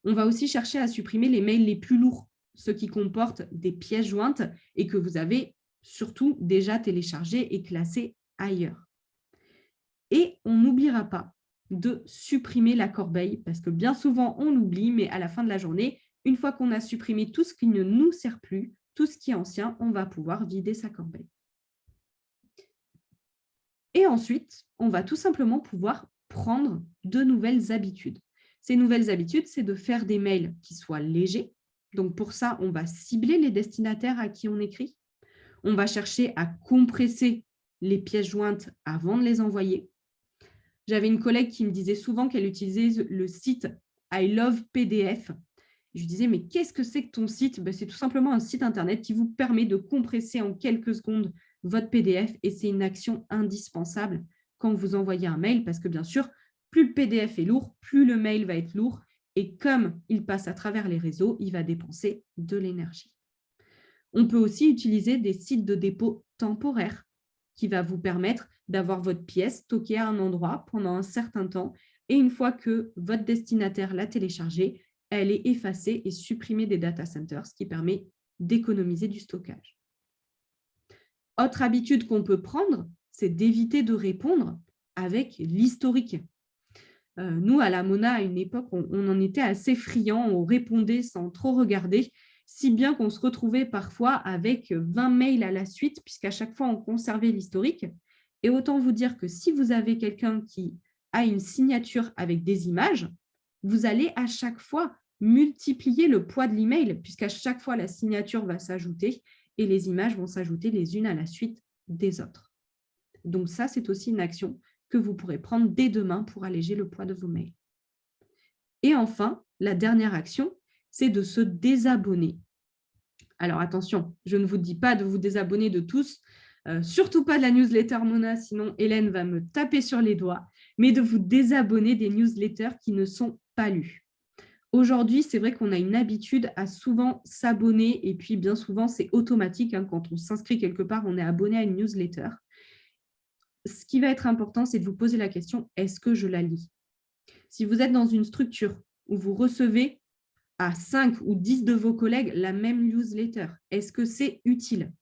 On va aussi chercher à supprimer les mails les plus lourds, ceux qui comportent des pièces jointes et que vous avez surtout déjà téléchargés et classés ailleurs. Et on n'oubliera pas de supprimer la corbeille, parce que bien souvent, on l'oublie, mais à la fin de la journée, une fois qu'on a supprimé tout ce qui ne nous sert plus, tout ce qui est ancien, on va pouvoir vider sa corbeille. Et ensuite, on va tout simplement pouvoir prendre de nouvelles habitudes. Ces nouvelles habitudes, c'est de faire des mails qui soient légers. Donc pour ça, on va cibler les destinataires à qui on écrit. On va chercher à compresser les pièces jointes avant de les envoyer. J'avais une collègue qui me disait souvent qu'elle utilisait le site I Love PDF. Je lui disais, mais qu'est-ce que c'est que ton site? C'est tout simplement un site internet qui vous permet de compresser en quelques secondes votre PDF et c'est une action indispensable quand vous envoyez un mail parce que bien sûr, plus le PDF est lourd, plus le mail va être lourd et comme il passe à travers les réseaux, il va dépenser de l'énergie. On peut aussi utiliser des sites de dépôt temporaires qui va vous permettre d'avoir votre pièce stockée à un endroit pendant un certain temps et une fois que votre destinataire l'a téléchargée, elle est effacée et supprimée des data centers, ce qui permet d'économiser du stockage. Autre habitude qu'on peut prendre, c'est d'éviter de répondre avec l'historique. Nous, à la Mona, à une époque, on en était assez friands, on répondait sans trop regarder, si bien qu'on se retrouvait parfois avec 20 mails à la suite, puisqu'à chaque fois, on conservait l'historique. Et autant vous dire que si vous avez quelqu'un qui a une signature avec des images, vous allez à chaque fois multiplier le poids de l'email, puisqu'à chaque fois, la signature va s'ajouter et les images vont s'ajouter les unes à la suite des autres. Donc ça, c'est aussi une action que vous pourrez prendre dès demain pour alléger le poids de vos mails. Et enfin, la dernière action, c'est de se désabonner. Alors attention, je ne vous dis pas de vous désabonner de tous, surtout pas de la newsletter Mona, sinon Hélène va me taper sur les doigts, mais de vous désabonner des newsletters qui ne sont pas lues. Aujourd'hui, c'est vrai qu'on a une habitude à souvent s'abonner et puis bien souvent, c'est automatique. Quand on s'inscrit quelque part, on est abonné à une newsletter. Ce qui va être important, c'est de vous poser la question, est-ce que je la lis? Si vous êtes dans une structure où vous recevez à 5 ou 10 de vos collègues la même newsletter, est-ce que c'est utile?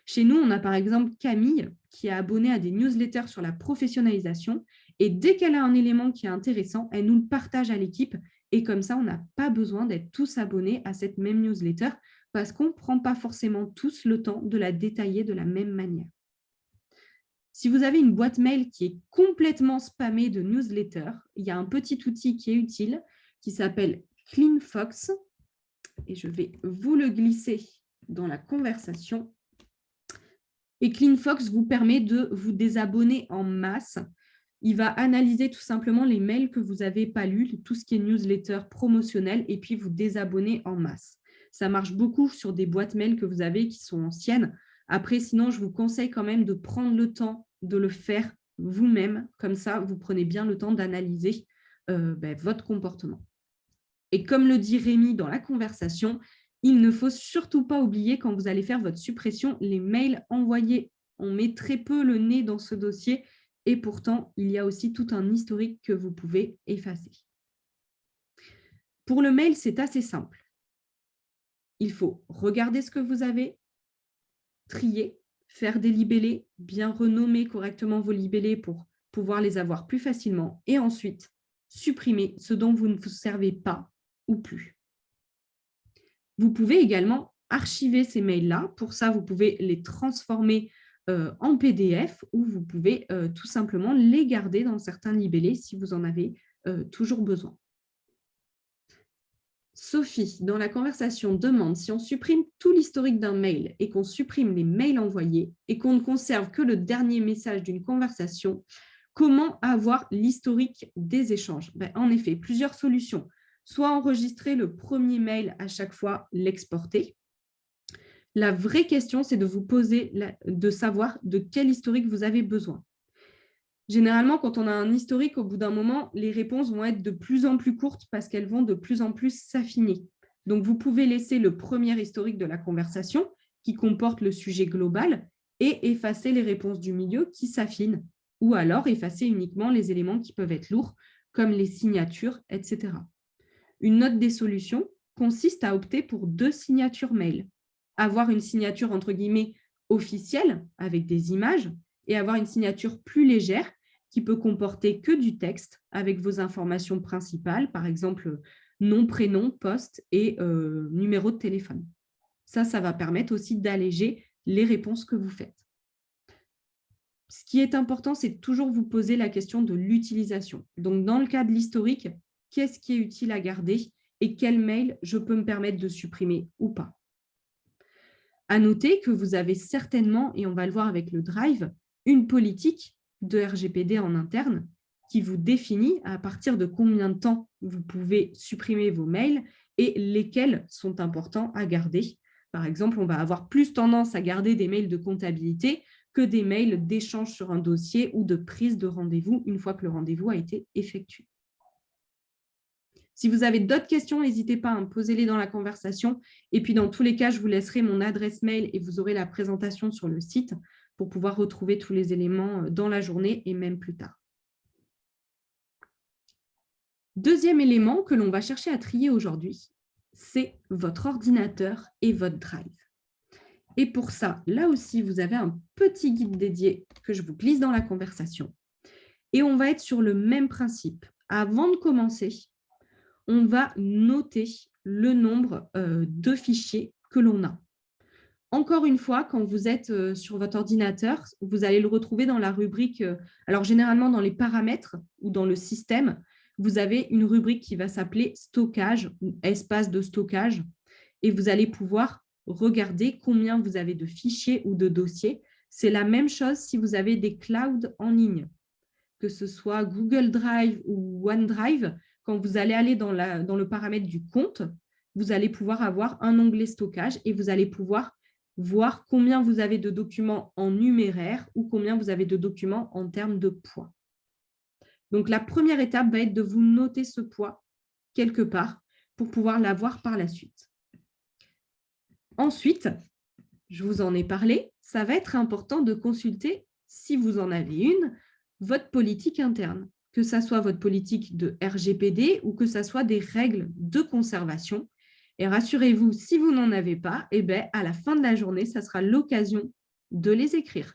Chez nous, on a par exemple Camille qui est abonnée à des newsletters sur la professionnalisation et dès qu'elle a un élément qui est intéressant, elle nous le partage à l'équipe et comme ça, on n'a pas besoin d'être tous abonnés à cette même newsletter parce qu'on ne prend pas forcément tous le temps de la détailler de la même manière. Si vous avez une boîte mail qui est complètement spammée de newsletters, il y a un petit outil qui est utile qui s'appelle CleanFox et je vais vous le glisser dans la conversation. Et CleanFox vous permet de vous désabonner en masse. Il va analyser tout simplement les mails que vous n'avez pas lus, tout ce qui est newsletter promotionnel, et puis vous désabonner en masse. Ça marche beaucoup sur des boîtes mail que vous avez qui sont anciennes. Après, sinon, je vous conseille quand même de prendre le temps de le faire vous-même. Comme ça, vous prenez bien le temps d'analyser votre comportement. Et comme le dit Rémi dans la conversation, il ne faut surtout pas oublier quand vous allez faire votre suppression, les mails envoyés. On met très peu le nez dans ce dossier et pourtant, il y a aussi tout un historique que vous pouvez effacer. Pour le mail, c'est assez simple. Il faut regarder ce que vous avez, trier, faire des libellés, bien renommer correctement vos libellés pour pouvoir les avoir plus facilement et ensuite supprimer ce dont vous ne vous servez pas ou plus. Vous pouvez également archiver ces mails-là. Pour ça, vous pouvez les transformer en PDF ou vous pouvez tout simplement les garder dans certains libellés si vous en avez toujours besoin. Sophie, dans la conversation, demande si on supprime tout l'historique d'un mail et qu'on supprime les mails envoyés et qu'on ne conserve que le dernier message d'une conversation, comment avoir l'historique des échanges? En effet, plusieurs solutions. Soit enregistrer le premier mail à chaque fois, l'exporter. La vraie question, c'est de vous poser, de savoir de quel historique vous avez besoin. Généralement, quand on a un historique, au bout d'un moment, les réponses vont être de plus en plus courtes parce qu'elles vont de plus en plus s'affiner. Donc, vous pouvez laisser le premier historique de la conversation qui comporte le sujet global et effacer les réponses du milieu qui s'affinent ou alors effacer uniquement les éléments qui peuvent être lourds comme les signatures, etc. Une autre des solutions consiste à opter pour 2 signatures mail. Avoir une signature entre guillemets officielle avec des images et avoir une signature plus légère qui peut comporter que du texte avec vos informations principales, par exemple nom, prénom, poste et numéro de téléphone. Ça va permettre aussi d'alléger les réponses que vous faites. Ce qui est important, c'est de toujours vous poser la question de l'utilisation. Donc, dans le cas de l'historique, qu'est-ce qui est utile à garder et quel mail je peux me permettre de supprimer ou pas. À noter que vous avez certainement, et on va le voir avec le Drive, une politique de RGPD en interne qui vous définit à partir de combien de temps vous pouvez supprimer vos mails et lesquels sont importants à garder. Par exemple, on va avoir plus tendance à garder des mails de comptabilité que des mails d'échange sur un dossier ou de prise de rendez-vous une fois que le rendez-vous a été effectué. Si vous avez d'autres questions, n'hésitez pas à me poser-les dans la conversation. Et puis, dans tous les cas, je vous laisserai mon adresse mail et vous aurez la présentation sur le site pour pouvoir retrouver tous les éléments dans la journée et même plus tard. Deuxième élément que l'on va chercher à trier aujourd'hui, c'est votre ordinateur et votre Drive. Et pour ça, là aussi, vous avez un petit guide dédié que je vous glisse dans la conversation. Et on va être sur le même principe. Avant de commencer, on va noter le nombre de fichiers que l'on a. Encore une fois, quand vous êtes sur votre ordinateur, vous allez le retrouver dans la rubrique, alors généralement dans les paramètres ou dans le système, vous avez une rubrique qui va s'appeler stockage ou espace de stockage et vous allez pouvoir regarder combien vous avez de fichiers ou de dossiers. C'est la même chose si vous avez des clouds en ligne, que ce soit Google Drive ou OneDrive. Quand vous allez aller dans le paramètre du compte, vous allez pouvoir avoir un onglet stockage et vous allez pouvoir voir combien vous avez de documents en numéraire ou combien vous avez de documents en termes de poids. Donc, la première étape va être de vous noter ce poids quelque part pour pouvoir l'avoir par la suite. Ensuite, je vous en ai parlé, ça va être important de consulter, si vous en avez une, votre politique interne, que ce soit votre politique de RGPD ou que ce soit des règles de conservation. Et rassurez-vous, si vous n'en avez pas, à la fin de la journée, ça sera l'occasion de les écrire.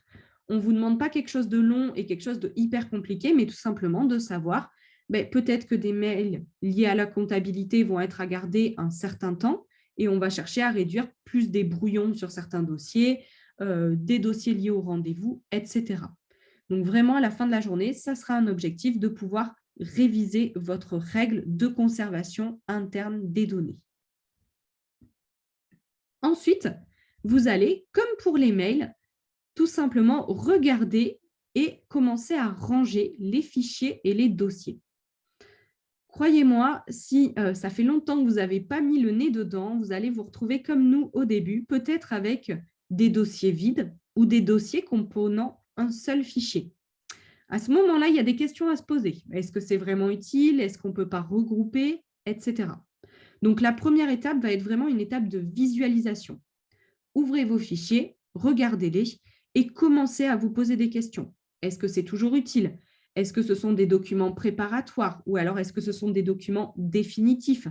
On ne vous demande pas quelque chose de long et quelque chose de hyper compliqué, mais tout simplement de savoir, peut-être que des mails liés à la comptabilité vont être à garder un certain temps et on va chercher à réduire plus des brouillons sur certains dossiers, des dossiers liés au rendez-vous, etc. Donc, vraiment, à la fin de la journée, ça sera un objectif de pouvoir réviser votre règle de conservation interne des données. Ensuite, vous allez, comme pour les mails, tout simplement regarder et commencer à ranger les fichiers et les dossiers. Croyez-moi, si ça fait longtemps que vous n'avez pas mis le nez dedans, vous allez vous retrouver comme nous au début, peut-être avec des dossiers vides ou des dossiers comprenant un seul fichier. À ce moment-là, il y a des questions à se poser. Est-ce que c'est vraiment utile? Est-ce qu'on ne peut pas regrouper? Etc. Donc, la première étape va être vraiment une étape de visualisation. Ouvrez vos fichiers, regardez-les et commencez à vous poser des questions. Est-ce que c'est toujours utile? Est-ce que ce sont des documents préparatoires ou alors est-ce que ce sont des documents définitifs?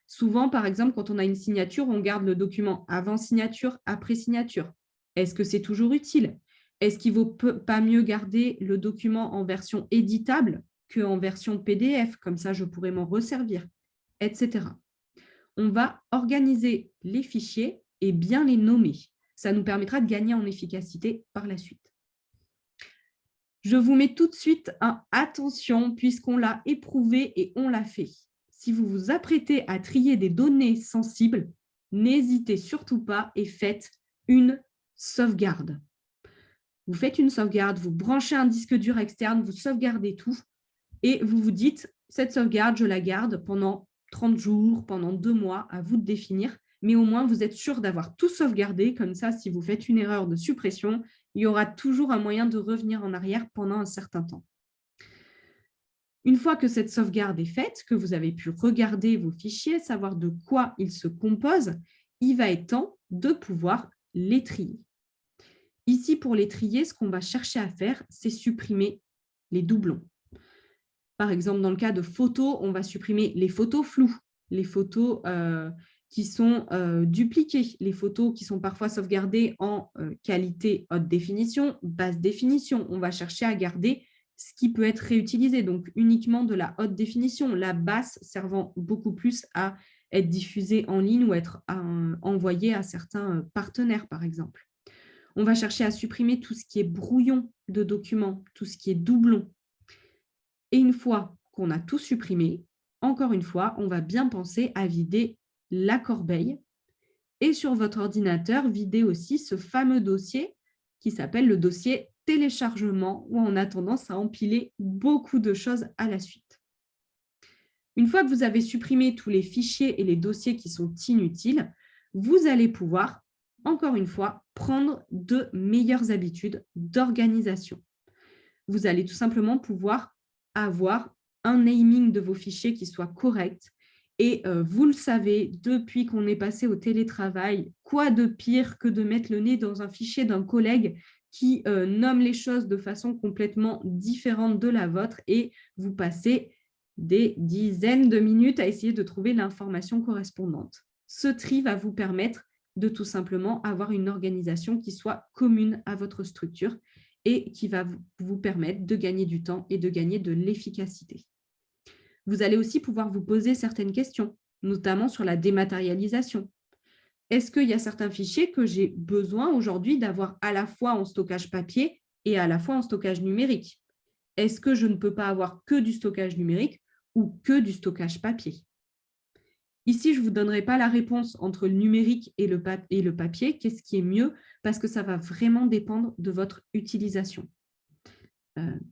Souvent, par exemple, quand on a une signature, on garde le document avant signature, après signature. Est-ce que c'est toujours utile? Est-ce qu'il ne vaut pas mieux garder le document en version éditable qu'en version PDF? Comme ça, je pourrais m'en resservir, etc. On va organiser les fichiers et bien les nommer. Ça nous permettra de gagner en efficacité par la suite. Je vous mets tout de suite un attention puisqu'on l'a éprouvé et on l'a fait. Si vous vous apprêtez à trier des données sensibles, n'hésitez surtout pas et faites une sauvegarde. Vous faites une sauvegarde, vous branchez un disque dur externe, vous sauvegardez tout et vous vous dites, cette sauvegarde, je la garde pendant 30 jours, pendant 2 mois, à vous de définir, mais au moins vous êtes sûr d'avoir tout sauvegardé, comme ça, si vous faites une erreur de suppression, il y aura toujours un moyen de revenir en arrière pendant un certain temps. Une fois que cette sauvegarde est faite, que vous avez pu regarder vos fichiers, savoir de quoi ils se composent, il va être temps de pouvoir les trier. Ici, pour les trier, ce qu'on va chercher à faire, c'est supprimer les doublons. Par exemple, dans le cas de photos, on va supprimer les photos floues, les photos qui sont dupliquées, les photos qui sont parfois sauvegardées en qualité haute définition, basse définition. On va chercher à garder ce qui peut être réutilisé, donc uniquement de la haute définition, la basse servant beaucoup plus à être diffusée en ligne ou être envoyée à certains partenaires, par exemple. On va chercher à supprimer tout ce qui est brouillon de documents, tout ce qui est doublon. Et une fois qu'on a tout supprimé, encore une fois, on va bien penser à vider la corbeille. Et sur votre ordinateur, vider aussi ce fameux dossier qui s'appelle le dossier téléchargement, où on a tendance à empiler beaucoup de choses à la suite. Une fois que vous avez supprimé tous les fichiers et les dossiers qui sont inutiles, vous allez pouvoir, encore une fois, prendre de meilleures habitudes d'organisation. Vous allez tout simplement pouvoir avoir un naming de vos fichiers qui soit correct. Et vous le savez, depuis qu'on est passé au télétravail, quoi de pire que de mettre le nez dans un fichier d'un collègue qui nomme les choses de façon complètement différente de la vôtre et vous passez des dizaines de minutes à essayer de trouver l'information correspondante. Ce tri va vous permettre de tout simplement avoir une organisation qui soit commune à votre structure et qui va vous permettre de gagner du temps et de gagner de l'efficacité. Vous allez aussi pouvoir vous poser certaines questions, notamment sur la dématérialisation. Est-ce qu'il y a certains fichiers que j'ai besoin aujourd'hui d'avoir à la fois en stockage papier et à la fois en stockage numérique? Est-ce que je ne peux pas avoir que du stockage numérique ou que du stockage papier? Ici, je ne vous donnerai pas la réponse entre le numérique et le papier, qu'est-ce qui est mieux, parce que ça va vraiment dépendre de votre utilisation.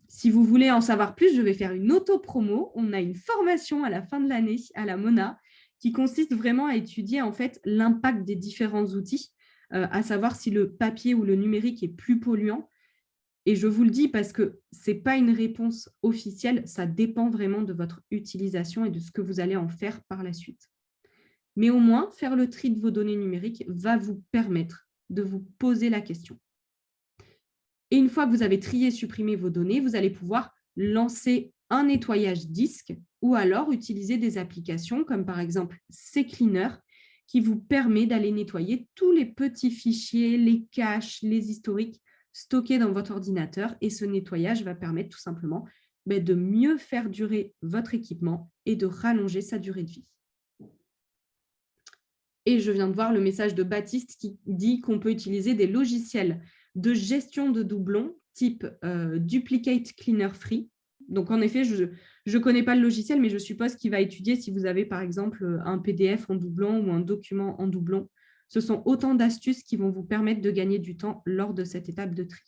Si vous voulez en savoir plus, je vais faire une auto-promo. On a une formation à la fin de l'année à la Mona qui consiste vraiment à étudier en fait l'impact des différents outils, à savoir si le papier ou le numérique est plus polluant. Et je vous le dis parce que ce n'est pas une réponse officielle, ça dépend vraiment de votre utilisation et de ce que vous allez en faire par la suite. Mais au moins, faire le tri de vos données numériques va vous permettre de vous poser la question. Et une fois que vous avez trié et supprimé vos données, vous allez pouvoir lancer un nettoyage disque ou alors utiliser des applications comme par exemple CCleaner qui vous permet d'aller nettoyer tous les petits fichiers, les caches, les historiques stockés dans votre ordinateur. Et ce nettoyage va permettre tout simplement de mieux faire durer votre équipement et de rallonger sa durée de vie. Et je viens de voir le message de Baptiste qui dit qu'on peut utiliser des logiciels de gestion de doublons type Duplicate Cleaner Free Donc, en effet, je ne connais pas le logiciel, mais je suppose qu'il va étudier si vous avez, par exemple, un PDF en doublon ou un document en doublon. Ce sont autant d'astuces qui vont vous permettre de gagner du temps lors de cette étape de tri.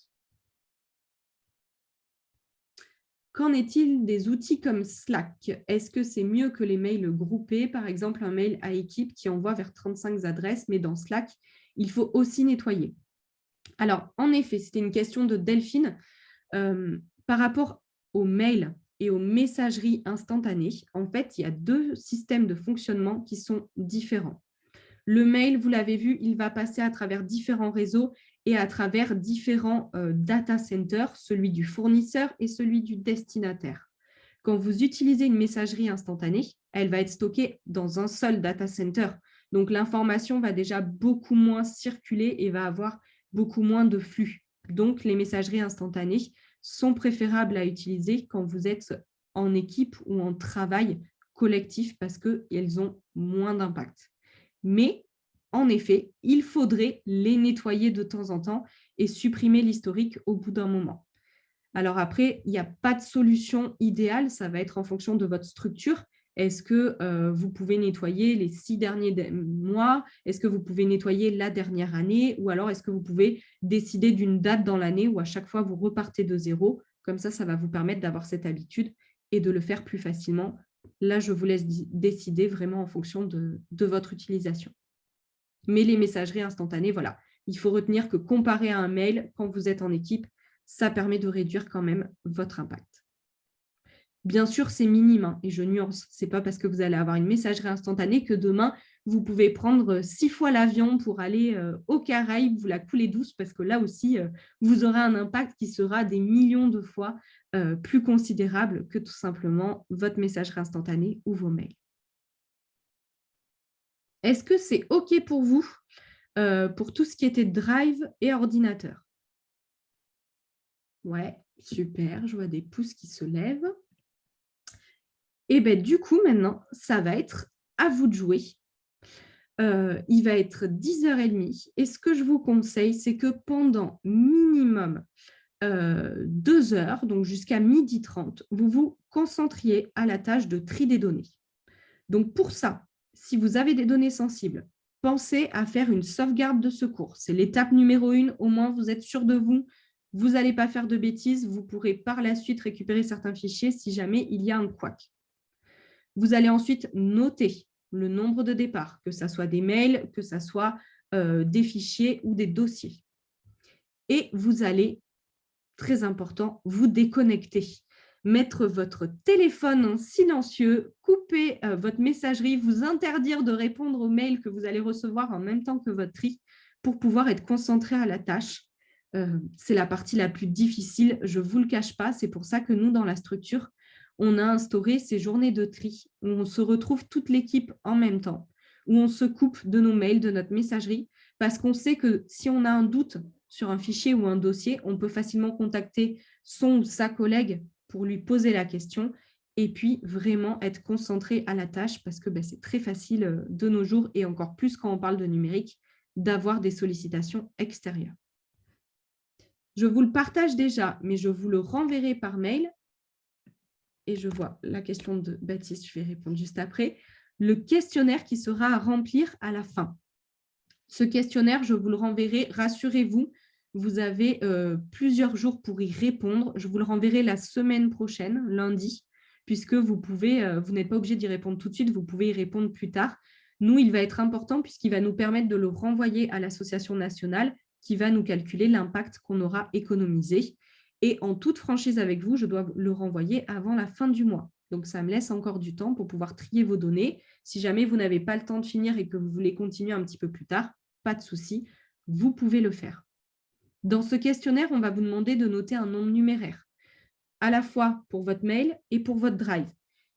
Qu'en est-il des outils comme Slack? Est-ce que c'est mieux que les mails groupés, par exemple un mail à équipe qui envoie vers 35 adresses, mais dans Slack, il faut aussi nettoyer? Alors, en effet, c'était une question de Delphine. Par rapport aux mails et aux messageries instantanées, en fait, il y a deux systèmes de fonctionnement qui sont différents. Le mail, vous l'avez vu, il va passer à travers différents réseaux et à travers différents data centers, celui du fournisseur et celui du destinataire. Quand vous utilisez une messagerie instantanée, elle va être stockée dans un seul data center. Donc, l'information va déjà beaucoup moins circuler et va avoir beaucoup moins de flux. Donc, les messageries instantanées sont préférables à utiliser quand vous êtes en équipe ou en travail collectif parce qu'elles ont moins d'impact. Mais, en effet, il faudrait les nettoyer de temps en temps et supprimer l'historique au bout d'un moment. Alors après, il n'y a pas de solution idéale, ça va être en fonction de votre structure. Est-ce que vous pouvez nettoyer les 6 derniers mois? Est-ce que vous pouvez nettoyer la dernière année? Ou alors, est-ce que vous pouvez décider d'une date dans l'année où à chaque fois, vous repartez de zéro? Comme ça va vous permettre d'avoir cette habitude et de le faire plus facilement. Là, je vous laisse décider vraiment en fonction de votre utilisation. Mais les messageries instantanées, voilà, il faut retenir que comparé à un mail, quand vous êtes en équipe, ça permet de réduire quand même votre impact. Bien sûr, c'est minime hein, et je nuance. Ce n'est pas parce que vous allez avoir une messagerie instantanée que demain, vous pouvez prendre 6 fois l'avion pour aller aux Caraïbes, vous la coulez douce, parce que là aussi, vous aurez un impact qui sera des millions de fois plus considérable que tout simplement votre messagerie instantanée ou vos mails. Est-ce que c'est OK pour vous pour tout ce qui était Drive et ordinateur? Ouais, super, je vois des pouces qui se lèvent. Et bien, du coup, maintenant, ça va être à vous de jouer. Il va être 10h30 et ce que je vous conseille, c'est que pendant minimum 2 heures, donc jusqu'à 12h30, vous vous concentriez à la tâche de tri des données. Donc, pour ça, si vous avez des données sensibles, pensez à faire une sauvegarde de secours. C'est l'étape numéro 1. Au moins, vous êtes sûr de vous. Vous n'allez pas faire de bêtises. Vous pourrez par la suite récupérer certains fichiers si jamais il y a un couac. Vous allez ensuite noter le nombre de départs, que ce soit des mails, que ce soit des fichiers ou des dossiers. Et vous allez, très important, vous déconnecter. Mettre votre téléphone en silencieux, couper votre messagerie, vous interdire de répondre aux mails que vous allez recevoir en même temps que votre tri pour pouvoir être concentré à la tâche. C'est la partie la plus difficile, je ne vous le cache pas. C'est pour ça que nous, dans la structure, on a instauré ces journées de tri où on se retrouve toute l'équipe en même temps, où on se coupe de nos mails, de notre messagerie, parce qu'on sait que si on a un doute sur un fichier ou un dossier, on peut facilement contacter son ou sa collègue pour lui poser la question et puis vraiment être concentré à la tâche parce que c'est très facile de nos jours et encore plus quand on parle de numérique, d'avoir des sollicitations extérieures. Je vous le partage déjà, mais je vous le renverrai par mail. Et je vois la question de Baptiste, je vais répondre juste après. Le questionnaire qui sera à remplir à la fin. Ce questionnaire, je vous le renverrai, rassurez-vous, vous avez plusieurs jours pour y répondre. Je vous le renverrai la semaine prochaine, lundi, puisque vous n'êtes pas obligé d'y répondre tout de suite, vous pouvez y répondre plus tard. Nous, il va être important puisqu'il va nous permettre de le renvoyer à l'association nationale qui va nous calculer l'impact qu'on aura économisé. Et en toute franchise avec vous, je dois le renvoyer avant la fin du mois. Donc, ça me laisse encore du temps pour pouvoir trier vos données. Si jamais vous n'avez pas le temps de finir et que vous voulez continuer un petit peu plus tard, pas de souci, vous pouvez le faire. Dans ce questionnaire, on va vous demander de noter un nombre numéraire, à la fois pour votre mail et pour votre drive.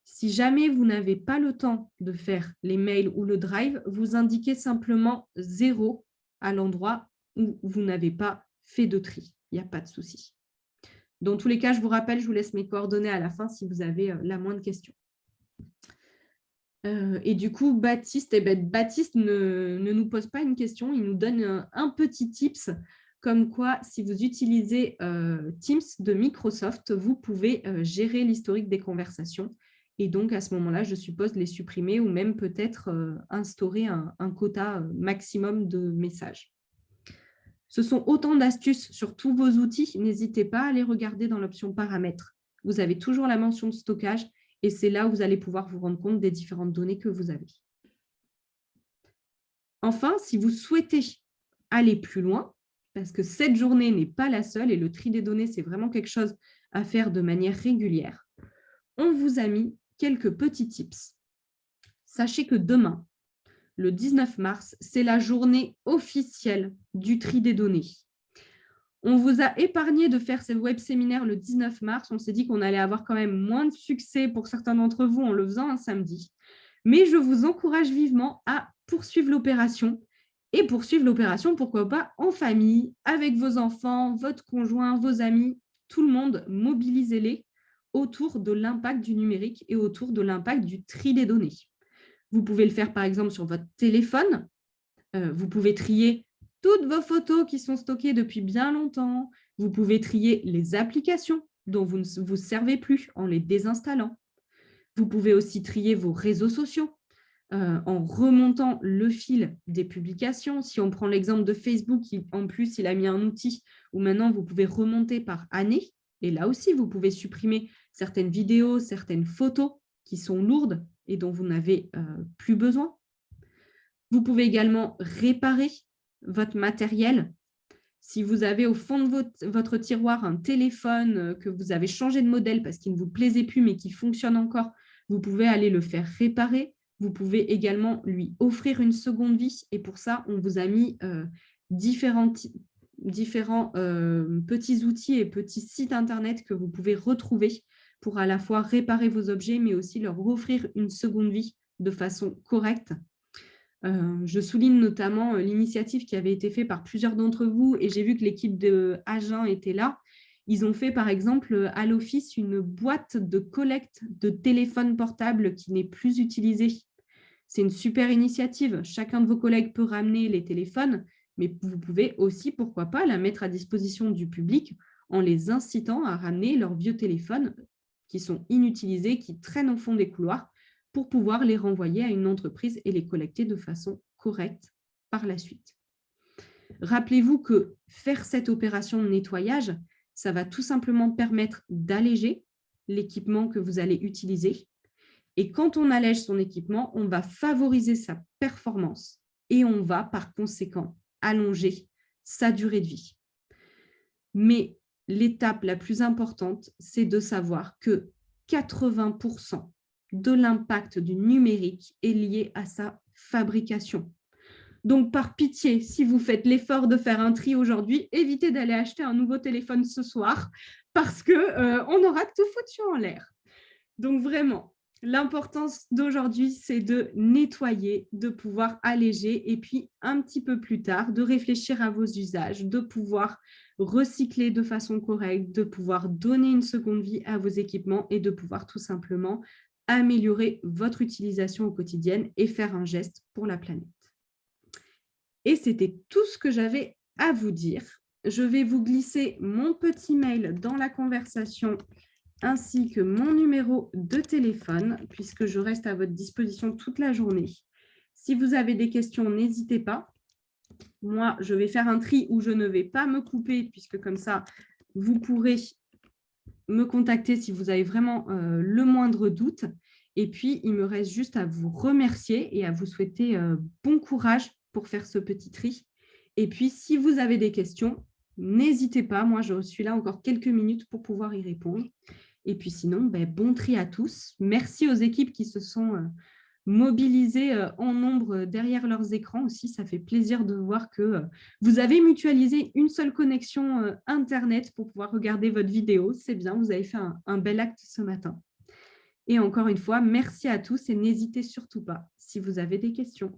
Si jamais vous n'avez pas le temps de faire les mails ou le drive, vous indiquez simplement 0 à l'endroit où vous n'avez pas fait de tri. Il n'y a pas de souci. Dans tous les cas, je vous rappelle, je vous laisse mes coordonnées à la fin si vous avez la moindre question. Et du coup, Baptiste ne nous pose pas une question, il nous donne un petit tips comme quoi, si vous utilisez Teams de Microsoft, vous pouvez gérer l'historique des conversations. Et donc, à ce moment-là, je suppose les supprimer ou même peut-être instaurer un quota maximum de messages. Ce sont autant d'astuces sur tous vos outils. N'hésitez pas à les regarder dans l'option paramètres. Vous avez toujours la mention de stockage et c'est là où vous allez pouvoir vous rendre compte des différentes données que vous avez. Enfin, si vous souhaitez aller plus loin, parce que cette journée n'est pas la seule et le tri des données, c'est vraiment quelque chose à faire de manière régulière, on vous a mis quelques petits tips. Sachez que demain, le 19 mars, c'est la journée officielle du tri des données. On vous a épargné de faire ces web séminaires le 19 mars. On s'est dit qu'on allait avoir quand même moins de succès pour certains d'entre vous en le faisant un samedi. Mais je vous encourage vivement à poursuivre l'opération et poursuivre l'opération, pourquoi pas, en famille, avec vos enfants, votre conjoint, vos amis, tout le monde, mobilisez-les autour de l'impact du numérique et autour de l'impact du tri des données. Vous pouvez le faire par exemple sur votre téléphone. Vous pouvez trier toutes vos photos qui sont stockées depuis bien longtemps. Vous pouvez trier les applications dont vous ne vous servez plus en les désinstallant. Vous pouvez aussi trier vos réseaux sociaux en remontant le fil des publications. Si on prend l'exemple de Facebook, en plus, il a mis un outil où maintenant vous pouvez remonter par année. Et là aussi, vous pouvez supprimer certaines vidéos, certaines photos qui sont lourdes et dont vous n'avez plus besoin. Vous pouvez également réparer votre matériel. Si vous avez au fond de votre tiroir un téléphone que vous avez changé de modèle parce qu'il ne vous plaisait plus mais qui fonctionne encore, vous pouvez aller le faire réparer. Vous pouvez également lui offrir une seconde vie et pour ça, on vous a mis différents petits outils et petits sites internet que vous pouvez retrouver pour à la fois réparer vos objets mais aussi leur offrir une seconde vie de façon correcte. Je souligne notamment l'initiative qui avait été faite par plusieurs d'entre vous et j'ai vu que l'équipe de Agen était là. Ils ont fait par exemple à l'office une boîte de collecte de téléphones portables qui n'est plus utilisée. C'est une super initiative. Chacun de vos collègues peut ramener les téléphones, mais vous pouvez aussi, pourquoi pas, la mettre à disposition du public en les incitant à ramener leurs vieux téléphones qui sont inutilisés, qui traînent au fond des couloirs, pour pouvoir les renvoyer à une entreprise et les collecter de façon correcte par la suite. Rappelez-vous que faire cette opération de nettoyage, ça va tout simplement permettre d'alléger l'équipement que vous allez utiliser. Et quand on allège son équipement, on va favoriser sa performance et on va par conséquent allonger sa durée de vie. Mais l'étape la plus importante, c'est de savoir que 80% de l'impact du numérique est lié à sa fabrication. Donc, par pitié, si vous faites l'effort de faire un tri aujourd'hui, évitez d'aller acheter un nouveau téléphone ce soir parce qu'on aura tout foutu en l'air. Donc, vraiment, l'importance d'aujourd'hui, c'est de nettoyer, de pouvoir alléger et puis un petit peu plus tard, de réfléchir à vos usages, de pouvoir recycler de façon correcte, de pouvoir donner une seconde vie à vos équipements et de pouvoir tout simplement améliorer votre utilisation au quotidien et faire un geste pour la planète. Et c'était tout ce que j'avais à vous dire. Je vais vous glisser mon petit mail dans la conversation ainsi que mon numéro de téléphone, puisque je reste à votre disposition toute la journée. Si vous avez des questions, n'hésitez pas. Moi, je vais faire un tri où je ne vais pas me couper, puisque comme ça, vous pourrez me contacter si vous avez vraiment le moindre doute. Et puis, il me reste juste à vous remercier et à vous souhaiter bon courage pour faire ce petit tri. Et puis, si vous avez des questions, n'hésitez pas. Moi, je suis là encore quelques minutes pour pouvoir y répondre. Et puis sinon, bon tri à tous. Merci aux équipes qui se sont mobilisées en nombre derrière leurs écrans aussi. Ça fait plaisir de voir que vous avez mutualisé une seule connexion Internet pour pouvoir regarder votre vidéo. C'est bien, vous avez fait un bel acte ce matin. Et encore une fois, merci à tous et n'hésitez surtout pas si vous avez des questions.